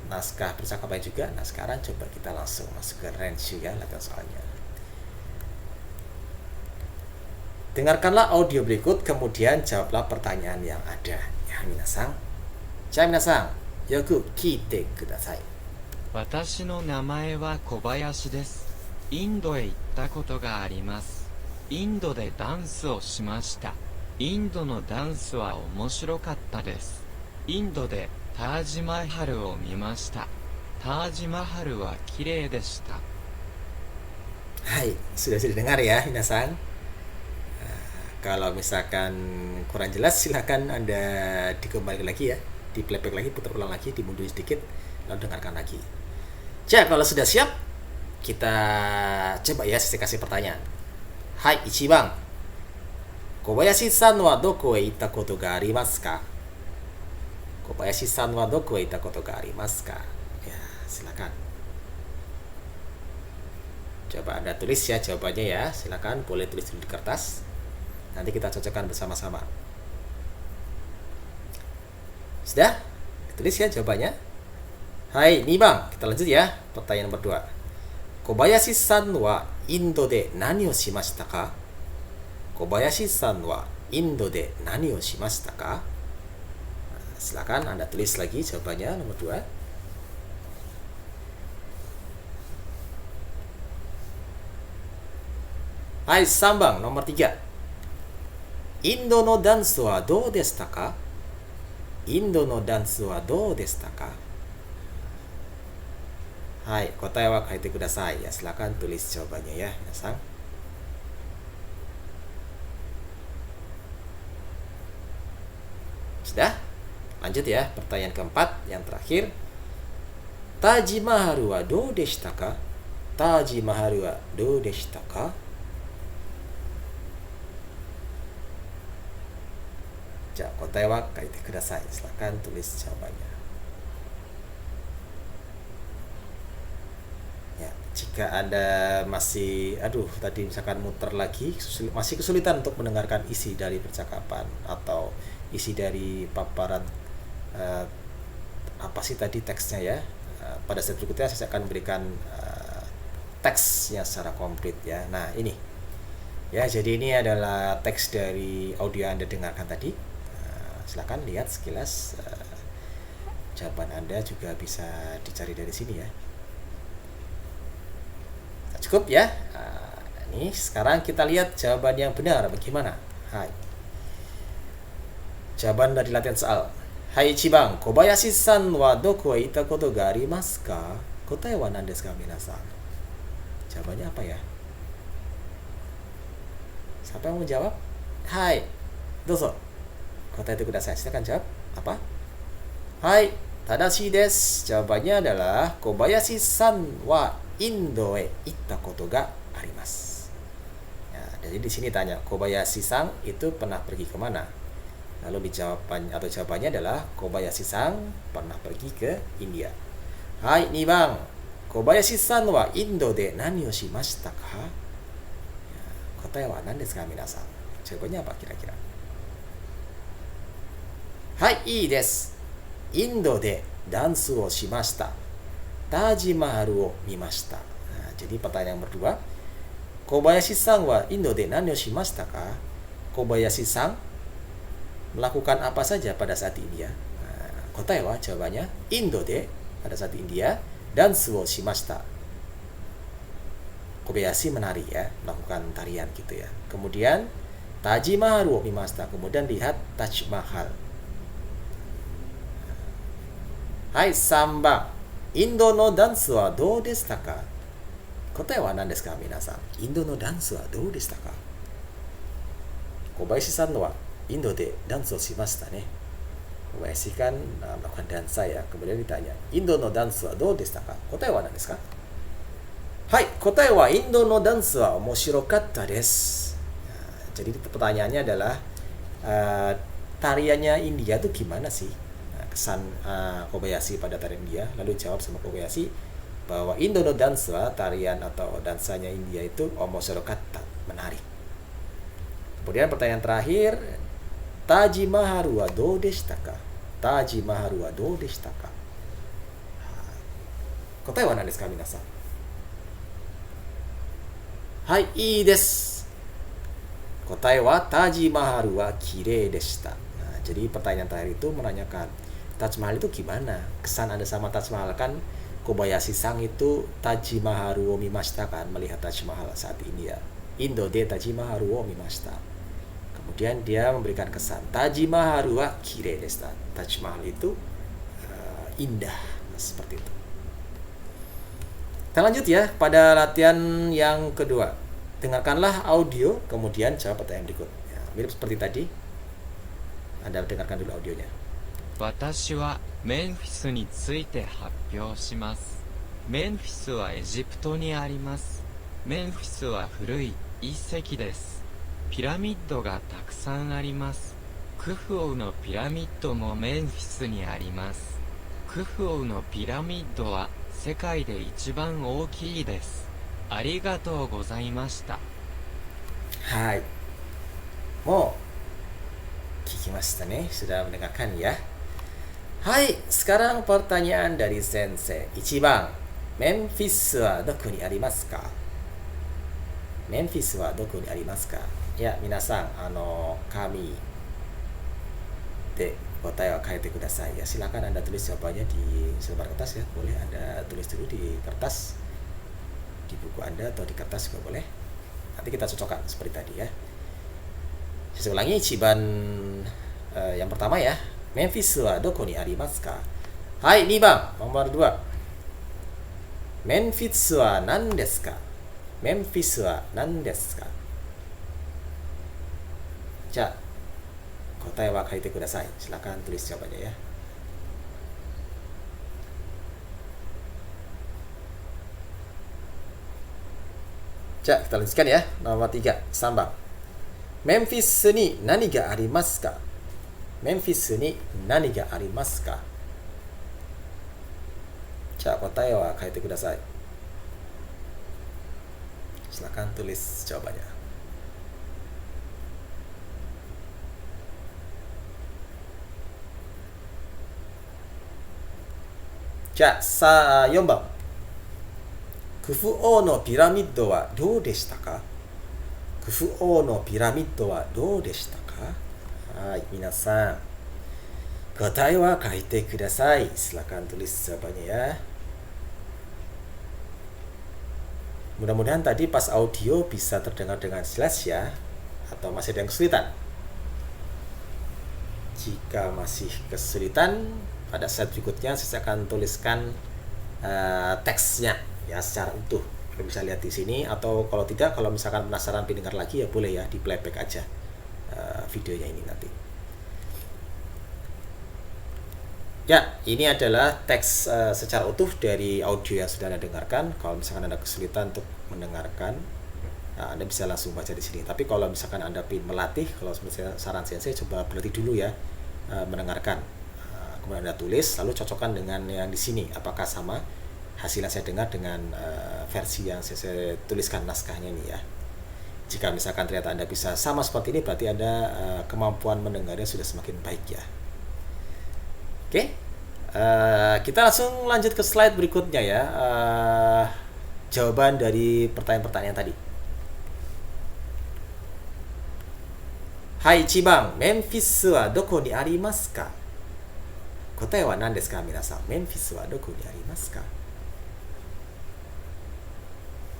naskah percakapan juga. Nah sekarang coba kita langsung masuk ke renshu ya, latihan soalnya. Dengarkanlah audio berikut, kemudian jawablah pertanyaan yang ada. Ya, minasan. Ja, minasan, yoku kiite kudasai. 私の名前は小林です。インドへ行ったことがあります。インドでダンスをしました。インドのダンスは面白かったです。インドでタージマハルを見ました。タージマハルは綺麗でした。Hai, sudah didengar ya, Minasan. Kalau misalkan kurang jelas, silakan Anda dikembali lagi ya, di playback lagi, putar ulang lagi, dimundur sedikit, lalu dengarkan lagi. Kalau sudah siap, kita coba ya, saya kasih pertanyaan. Hai, Ichibang. Kobayashi-san wa doko e itta koto ga arimasu ka? Kobayashi-san wa doko e itta koto ga arimasu ka? Ya, silakan. Coba Anda tulis ya jawabannya ya. Silakan, boleh tulis dulu di kertas. Nanti kita cocokkan bersama-sama. Sudah? Tulis ya jawabannya. Hai, nih Bang, kita lanjut ya. Pertanyaan nomor 2. Kobayashi-san wa Indo de nani o shimashita ka? Kobayashi-san wa Indo de nani o shimashita ka? Silakan Anda tulis lagi jawabannya nomor 2. Hai, Sambang nomor 3. Indo no dansu wa dou deshita ka? Indo no dansu wa dou deshita ka? Hai, kotae wa kaite kudasai. Ya, silakan tulis jawabannya ya, minasan. Sudah? Lanjut ya, pertanyaan keempat yang terakhir. Taji Maharu wa dou deshita ka? Taji Maharu wa dou deshita ka? Kotae wa kaite kudasai. Silakan tulis jawabannya. Ya, jika Anda masih tadi misalkan muter lagi, masih kesulitan untuk mendengarkan isi dari percakapan atau isi dari paparan apa sih tadi teksnya ya. Pada saat berikutnya saya akan berikan teksnya secara komplit ya. Nah, ini. Ya, jadi ini adalah teks dari audio yang Anda dengarkan tadi. Silakan lihat sekilas, jawaban Anda juga bisa dicari dari sini ya. Nah, cukup ya. Ini sekarang kita lihat jawaban yang benar bagaimana. Hai. Jawaban dari latihan soal. Hai Ichibang, Kobayashi-san wa doko e ita koto ga arimasu ka? Kotae wa nan desu ka minasan? Jawabannya apa ya? Siapa yang mau jawab? Hai, dozo. Kotae te kudasai. Silakan jawab. Apa? Hai, tadashi desu. Jawabannya adalah Kobayashi-san wa Indo e itta koto ga arimasu. Ya, jadi di sini tanya Kobayashi-san itu pernah pergi kemana? Lalu jawabannya adalah Kobayashi-san pernah pergi ke India. Hai, nih Bang. Kobayashi-san wa Indo de nani o shimashita ka? Ya, kotae wa nan desu ka minasan? Jawabannya apa kira-kira? Hai, ii desu. Indo de dansu o shimashita. Taji Maharu o mimashita. Nah, jadi pertanyaan nomor 2. Kobayashi-san wa Indo de nani o shimashita ka? Kobayashi-san melakukan apa saja pada saat di India? Nah, kotae wa jawabannya Indo de pada saat di India, dansu o shimashita. Kobayashi menari ya, melakukan tarian gitu ya. Kemudian Taji Maharu o mimashita, kemudian lihat Taj Mahal. Hai, Sambang. Indo no dansu wa dou deshita ka? Kotae wa nan desu ka minasan? Indo no dansu wa dou deshita ka? Kobayashi-san wa Indo de dansu o shimashita ne. Kobayashi kan melakukan dansa ya. Kemudian ditanya, Indo no dansu wa dou deshita ka? Kotae wa nan desu ka? Hai, kotae wa Indo no dansu wa omoshirokatta desu. Jadi pertanyaannya adalah tariannya India itu gimana sih? Kesan Kobayashi pada tarian India. Lalu jawab sama Kobayashi bahwa Indo no dansu, tarian atau dansanya India itu omoshirokatta, menarik. Kemudian pertanyaan terakhir, Taji Maharu wa dou deshita ka? Taji Maharu wa dou deshita ka? Kotae wa nan desu ka minasan? Hai, ii desu. Kotae wa Taji Maharu wa kirei deshita. Nah, jadi pertanyaan terakhir itu menanyakan Taj Mahal itu gimana? Kesan Anda sama Taj Mahal kan Kobayashi-san itu Taji Maharu o mimashita kan, melihat Taj Mahal saat ini ya. Indo de Taji Maharu o mimashita. Kemudian dia memberikan kesan Taji Maharu wa kirei deshita. Taj Mahal itu indah. Nah, seperti itu. Kita lanjut ya pada latihan yang kedua. Dengarkanlah audio, kemudian jawab pertanyaan berikut. Ya, mirip seperti tadi. Anda dengarkan dulu audionya. 私はメンフィスについて発表します。メンフィスはエジプトにあります。メンフィスは古い遺跡です。ピラミッドがたくさんあります。クフ王のピラミッドもメンフィスにあります。クフ王のピラミッドは世界で一番大きいです。ありがとうございました。Hai. Mo kikimashita ne? Sudah mendengarkan ya? Hai, sekarang pertanyaan dari sensei. Ichiban, Memphis wa doko ni arimasu ka? Memphis wa doko ni arimasu ka? Ya, minasan, kami de kotae wa kaete kudasai. Ya, silakan Anda tulis jawabannya di selembar kertas ya. Boleh Anda tulis dulu di kertas, di buku Anda atau di kertas juga boleh. Nanti kita cocokkan seperti tadi ya. Saya ulangi, Ichiban yang pertama ya. Memphis wa doko ni arimasu ka? Hai, 2番, nomor 2. Memphis wa nan desu ka? Memphis wa nan desu ka? Ja, kotae wa kaite kudasai. Silakan tulis jawabannya ya. Ja, kita lanjutkan ya. Nomor 3, sambang. Memphis ni nani ga arimasu ka? Memphis ni nani ga arimasu ka? Ja, kotae wa kaite kudasai. Silakan tulis jawabannya. Ja, 4番. クフ王のピラミッドはどうでしたか？クフ王のピラミッドはどうでしたか？はい、皆さん、答えは書いてください。Silakan tulis jawabannya ya. Mudah-mudahan tadi pas audio bisa terdengar dengan jelas ya, atau masih ada yang kesulitan. Jika masih kesulitan, pada slide berikutnya saya akan tuliskan teksnya ya secara utuh. Kalian bisa lihat di sini, atau kalau tidak, kalau misalkan penasaran pendengar lagi ya boleh ya di playback aja videonya ini nanti. Ya, ini adalah teks secara utuh dari audio yang sudah Anda dengarkan. Kalau misalkan Anda kesulitan untuk mendengarkan, nah, Anda bisa langsung baca di sini. Tapi kalau misalkan Anda ingin melatih, kalau misalnya saran sensei, coba berlatih dulu ya mendengarkan. Kemudian Anda tulis, lalu cocokkan dengan yang di sini. Apakah sama hasil yang saya dengar dengan versi yang saya tuliskan naskahnya ini ya. Jika misalkan ternyata Anda bisa sama seperti ini, berarti Anda kemampuan mendengarnya sudah semakin baik ya. Oke, kita langsung lanjut ke slide berikutnya ya. Jawaban dari pertanyaan-pertanyaan tadi. Hai, Ichiban, Memphis wa doko ni arimasu ka? Kotae wa nan desu ka, minasan? Memphis wa doko ni arimasu ka?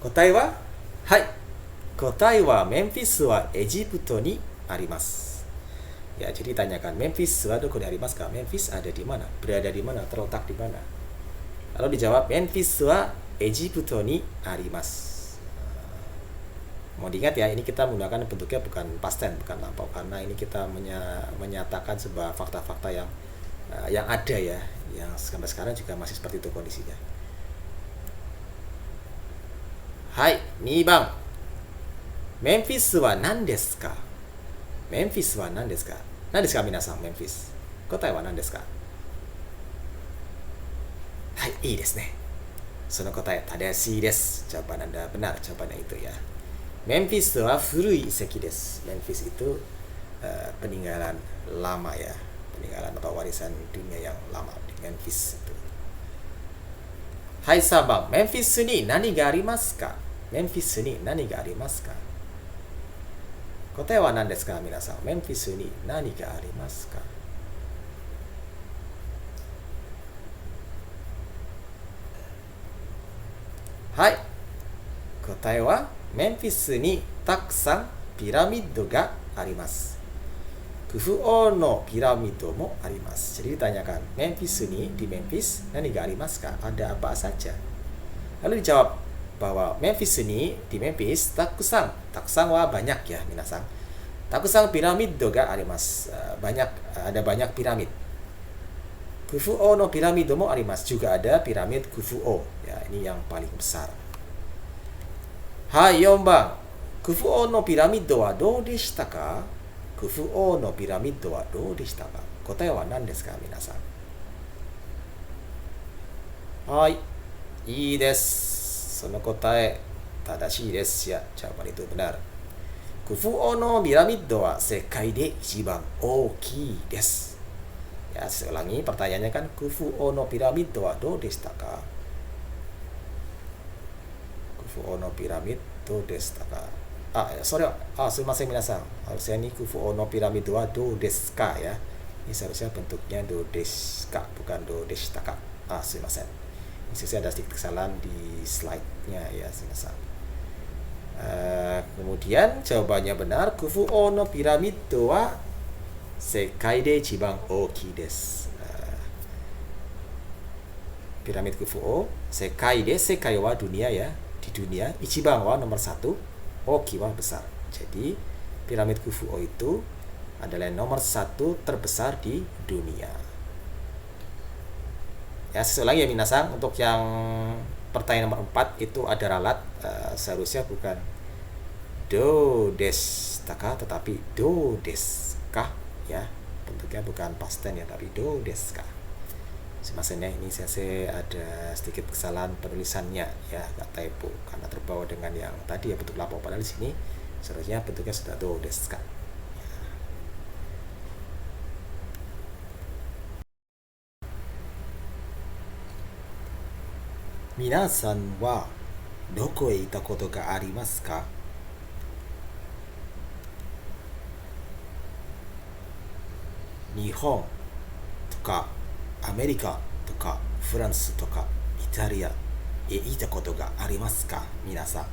Kotae wa? Hai. Kotae wa Memphis wa Egypto ni arimasu. Ya, jadi tanyakan Memphis wa doko ni arimasu ka? Memphis ada di mana? Berada di mana? Terletak di mana? Lalu dijawab Memphis wa Egypto ni arimasu. Mau diingat ya, ini kita menggunakan bentuknya bukan past tense, bukan lampau, karena ini kita menyatakan sebuah fakta-fakta yang ada ya, yang sampai sekarang juga masih seperti itu kondisinya. Hai, 2番. Memphis wa nan desu ka? Memphis wa nan desu ka? Nan desu ka, minasan? Memphis. Kotae wa nan desu ka? Hai, ii desu ne. Sono kotae tadashi desu. Jawaban Anda benar, jawabannya itu ya. Memphis wa furui iseki desu. Memphis itu peninggalan lama ya, peninggalan atau warisan dunia yang lama di Memphis itu. Hai, 3番. Memphis ni nani ga arimasu ka? Memphis ni nani ga arimasu ka? Kotae wa nan desu ka, minasan? Memphis ni nani ga arimasu ka? Hai. Kotae wa Memphis ni takusan piramid ga arimasu. Kufuo no piramido mo arimasu. Jadi ditanyakan, Memphis ini, di Memphis, nani ga arimasu ka? Ada apa saja? Lalu dijawab bahwa Memphis ini, di Memphis, takusan wa banyak ya, minasang. Takusan piramido ga arimasu. Ada banyak piramid. Kufuo no piramido mo arimasu. Juga ada piramid Kufuo. Ya, ini yang paling besar. Hai, 4番. Kufuo no piramido wa dou deshita ka? Kufuo no piramid wa dou deshita ka? 答えは何ですか、皆さん。はい、いいです。その答え、正しいです。Ya, jawaban itu benar. Kufuo no piramid wa sekai de ichiban ookii desu. Ya, saya ulangi pertanyaannya kan, Kufuo no piramid wa dou deshita ka? Kufuo no piramid dou deshita ka? Sumimasen minasan. Harusnya ini Kufuo no piramid wa dou desu ka ya. Ini seharusnya bentuknya do desu ka, bukan do deshita ka. Sumimasen. Ini seharusnya ada sedikit kesalahan di slide-nya ya, sumimasen. Kemudian jawabannya benar, Kufuo no piramid wa sekai de ichiban ookii desu. Piramid Kufuo, sekai de, sekai wa dunia ya, di dunia, ichiban wa nomor 1, ookii wa besar. Jadi piramid Kufuo itu adalah nomor 1 terbesar di dunia. Ya, sesuai lagi ya minasang, untuk yang pertanyaan nomor 4 itu ada ralat, seharusnya bukan do desu ka, tetapi do desu ka ya. Bentuknya bukan past tense ya, tapi do desu ka. Semasennya ini saya ada sedikit kesalahan penulisannya ya, nggak typo karena terbawa dengan yang tadi ya bentuk lampau, padahal di sini seharusnya bentuknya sudah do desu ka. Minasan wa doko e ita koto ga arimasu ka? Nihon to ka アメリカとかフランスとかイタリアへ行ったことがありますか、皆さん。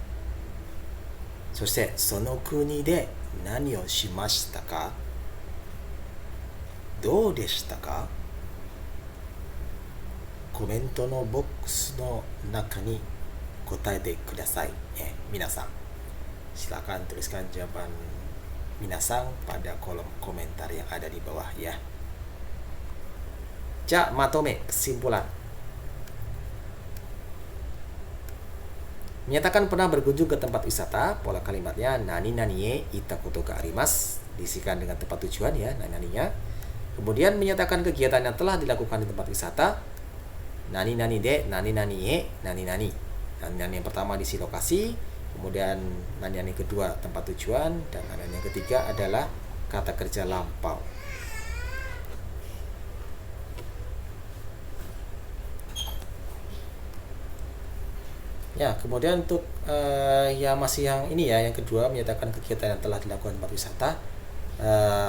そしてその国で何をしましたか？どうでしたか？コメントのボックスの中に答えてください、皆さん。Silakan tuliskan jawaban minasang pada kolom komentar yang ada di bawah ya. Matome, kesimpulan. Menyatakan pernah berkunjung ke tempat wisata, pola kalimatnya nani nani e ita koto ga arimasu, diisikan dengan tempat tujuan ya, nani naninya. Kemudian menyatakan kegiatan yang telah dilakukan di tempat wisata, nani nani de, nani nani e, nani nani. Nani nani yang pertama diisi lokasi, kemudian nani nani yang kedua tempat tujuan, dan nani nani yang ketiga adalah kata kerja lampau. Ya, kemudian untuk yang ini ya, yang kedua menyatakan kegiatan yang telah dilakukan di tempat wisata.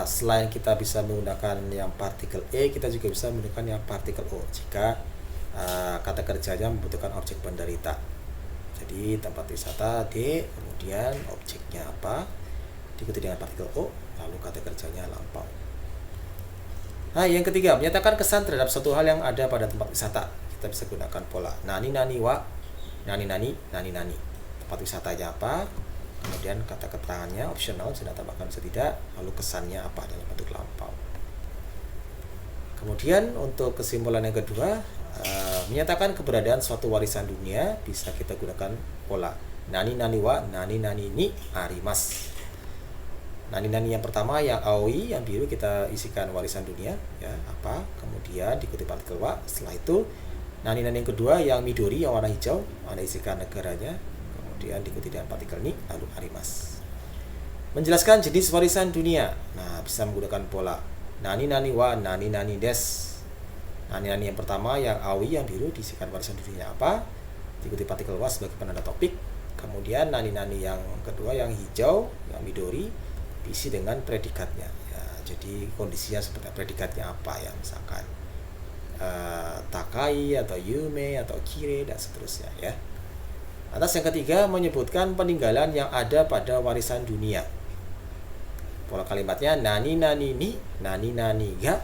Selain kita bisa menggunakan yang partikel e, kita juga bisa menggunakan yang partikel o jika kata kerjanya membutuhkan objek penderita. Jadi tempat wisata D, kemudian objeknya apa, diikuti dengan partikel o, lalu kata kerjanya lampau. Nah, yang ketiga menyatakan kesan terhadap suatu hal yang ada pada tempat wisata. Kita bisa gunakan pola nani nani wa nani nani nani nani. Tempat wisatanya apa, kemudian kata keterangannya optional, sudah tambahkan bisa tidak, lalu kesannya apa dalam bentuk lampau. Kemudian untuk kesimpulan yang kedua, menyatakan keberadaan suatu warisan dunia, bisa kita gunakan pola nani nani wa nani nani ni arimasu. Nani nani yang pertama yang aoi, yang biru, kita isikan warisan dunia ya, apa, kemudian diikuti partikel wa. Setelah itu nani nani yang kedua yang midori, yang warna hijau, Anda isikan negaranya, kemudian diikuti dengan partikel ni, lalu arimasu. Menjelaskan jenis warisan dunia, nah bisa menggunakan pola nani nani wa nani nani desu. Nani nani yang pertama yang aoi, yang biru, diisikan warisan dunia apa, diikuti partikel wa sebagai penanda topik. Kemudian nani nani yang kedua yang hijau, yang midori, diisi dengan predikatnya ya, jadi kondisinya seperti predikatnya apa ya, misalkan takai atau yume atau kire dan seterusnya ya. Atas yang ketiga menyebutkan peninggalan yang ada pada warisan dunia. Pola kalimatnya nani nani ni ga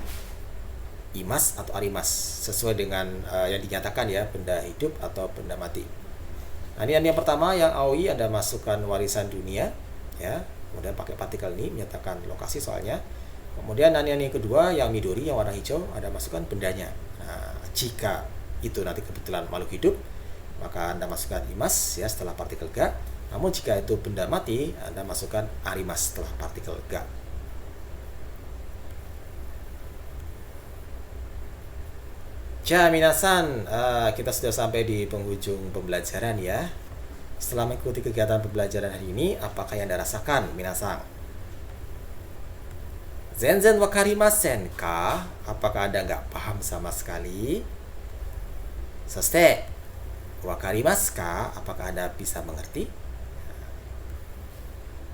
imas atau arimas, sesuai dengan yang dinyatakan ya, benda hidup atau benda mati. Nani nani yang pertama yang aoi Anda masukkan warisan dunia ya, kemudian pakai partikel ni menyatakan lokasi soalnya. Kemudian nani nani yang kedua yang midori yang warna hijau Anda masukkan bendanya. Nah, jika itu nanti kebetulan makhluk hidup maka Anda masukkan imas ya setelah partikel ga. Namun jika itu benda mati, Anda masukkan arimas setelah partikel ga. Ja, minasan, kita sudah sampai di penghujung pembelajaran ya. Setelah mengikuti kegiatan pembelajaran hari ini, apakah yang Anda rasakan, minasan? Zenzen wakarimasen ka? Apakah Anda nggak paham sama sekali? Soste, wakarimasu ka? Apakah Anda bisa mengerti?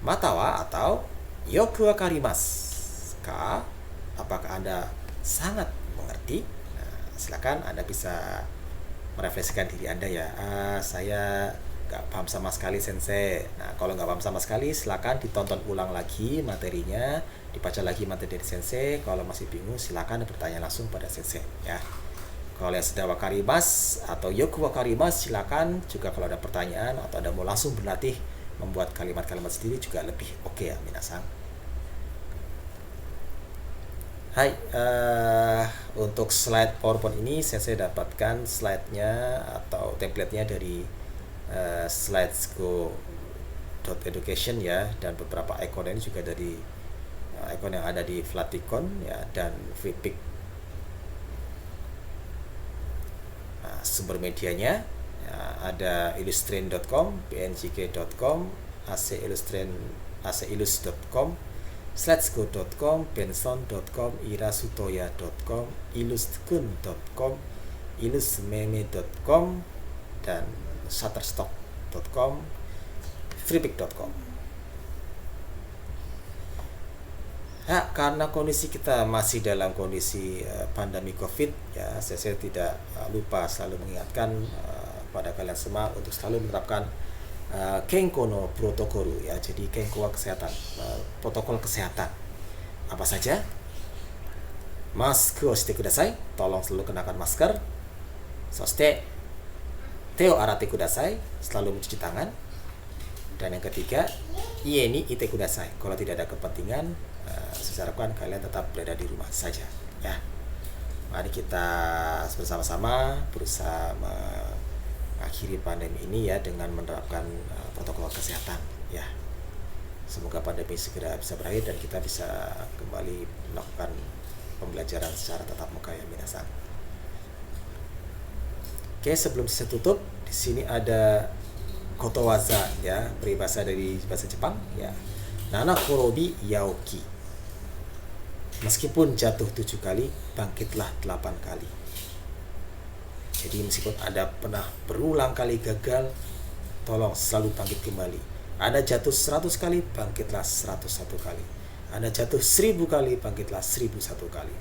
Matawa atau yoku wakarimasu ka? Apakah Anda sangat mengerti? Nah, silakan Anda bisa merefleksikan diri Anda ya. Saya nggak paham sama sekali sensei. Nah, kalau nggak paham sama sekali silakan ditonton ulang lagi materinya, dibaca lagi materi dari sensei. Kalau masih bingung silakan bertanya langsung pada sensei ya. Kalau yang sudah wakarimasu atau yoku wakarimasu silakan juga kalau ada pertanyaan atau Anda mau langsung berlatih membuat kalimat-kalimat sendiri juga lebih oke ya minasan. Hai, untuk slide PowerPoint ini saya dapatkan slide-nya atau template-nya dari slidesgo.education ya, dan beberapa ikon ini juga dari ikon yang ada di Flaticon ya dan Vpik. Nah, sumber medianya ya, ada illustrain.com, pngk.com, acilus.com, slidesgo.com, benson.com, irasutoya.com, illuskun.com, illusmeme.com, dan shutterstock.com, freepik.com. Ya, karena kondisi kita masih dalam kondisi pandemi COVID ya, saya tidak lupa selalu mengingatkan pada kalian semua untuk selalu menerapkan kenko no protokol ya. Jadi kenko kesehatan, protokol kesehatan apa saja? Masker shite kudasai, tolong selalu kenakan masker. Soste teo arate kudasai, selalu mencuci tangan. Dan yang ketiga, ie ni ite kudasai. Kalau tidak ada kepentingan, saya harapkan kalian tetap berada di rumah saja ya. Mari kita bersama-sama berusaha mengakhiri pandemi ini ya dengan menerapkan protokol kesehatan ya. Semoga pandemi segera bisa berakhir dan kita bisa kembali melakukan pembelajaran secara tatap muka ya minasan. Oke, sebelum saya tutup, di sini ada kotowaza ya, peribahasa dari bahasa Jepang ya. Nana korobi yaoki. Meskipun jatuh 7 kali, bangkitlah 8 kali. Jadi meskipun Anda pernah berulang kali gagal, tolong selalu bangkit kembali. Anda jatuh 100 kali, bangkitlah 101 kali. Anda jatuh 1000 kali, bangkitlah 1001 kali.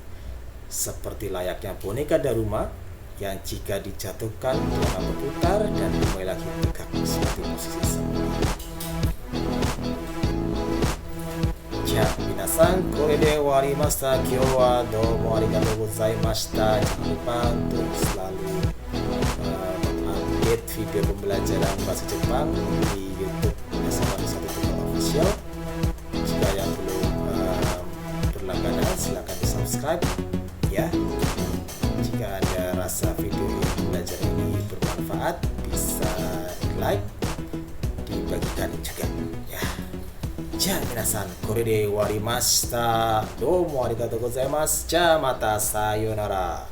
Seperti layaknya boneka Daruma yang jika dijatuhkan dia akan berputar dan kembali lagi tegak seperti posisi semula. Ya, minasan, kore de owarimashita. Kyou wa doumo arigatou gozaimashita. Jangan lupa untuk selalu update video pembelajaran bahasa Jepang di YouTube SMA1 Official. Jika yang belum berlangganan, silakan di subscribe ya. Jika ada rasa video pembelajaran ini bermanfaat, bisa di like, dibagikan juga ya. Ja, minasan, kore de owarimashita. Doumo arigatou gozaimasu. Ja, mata sayonara.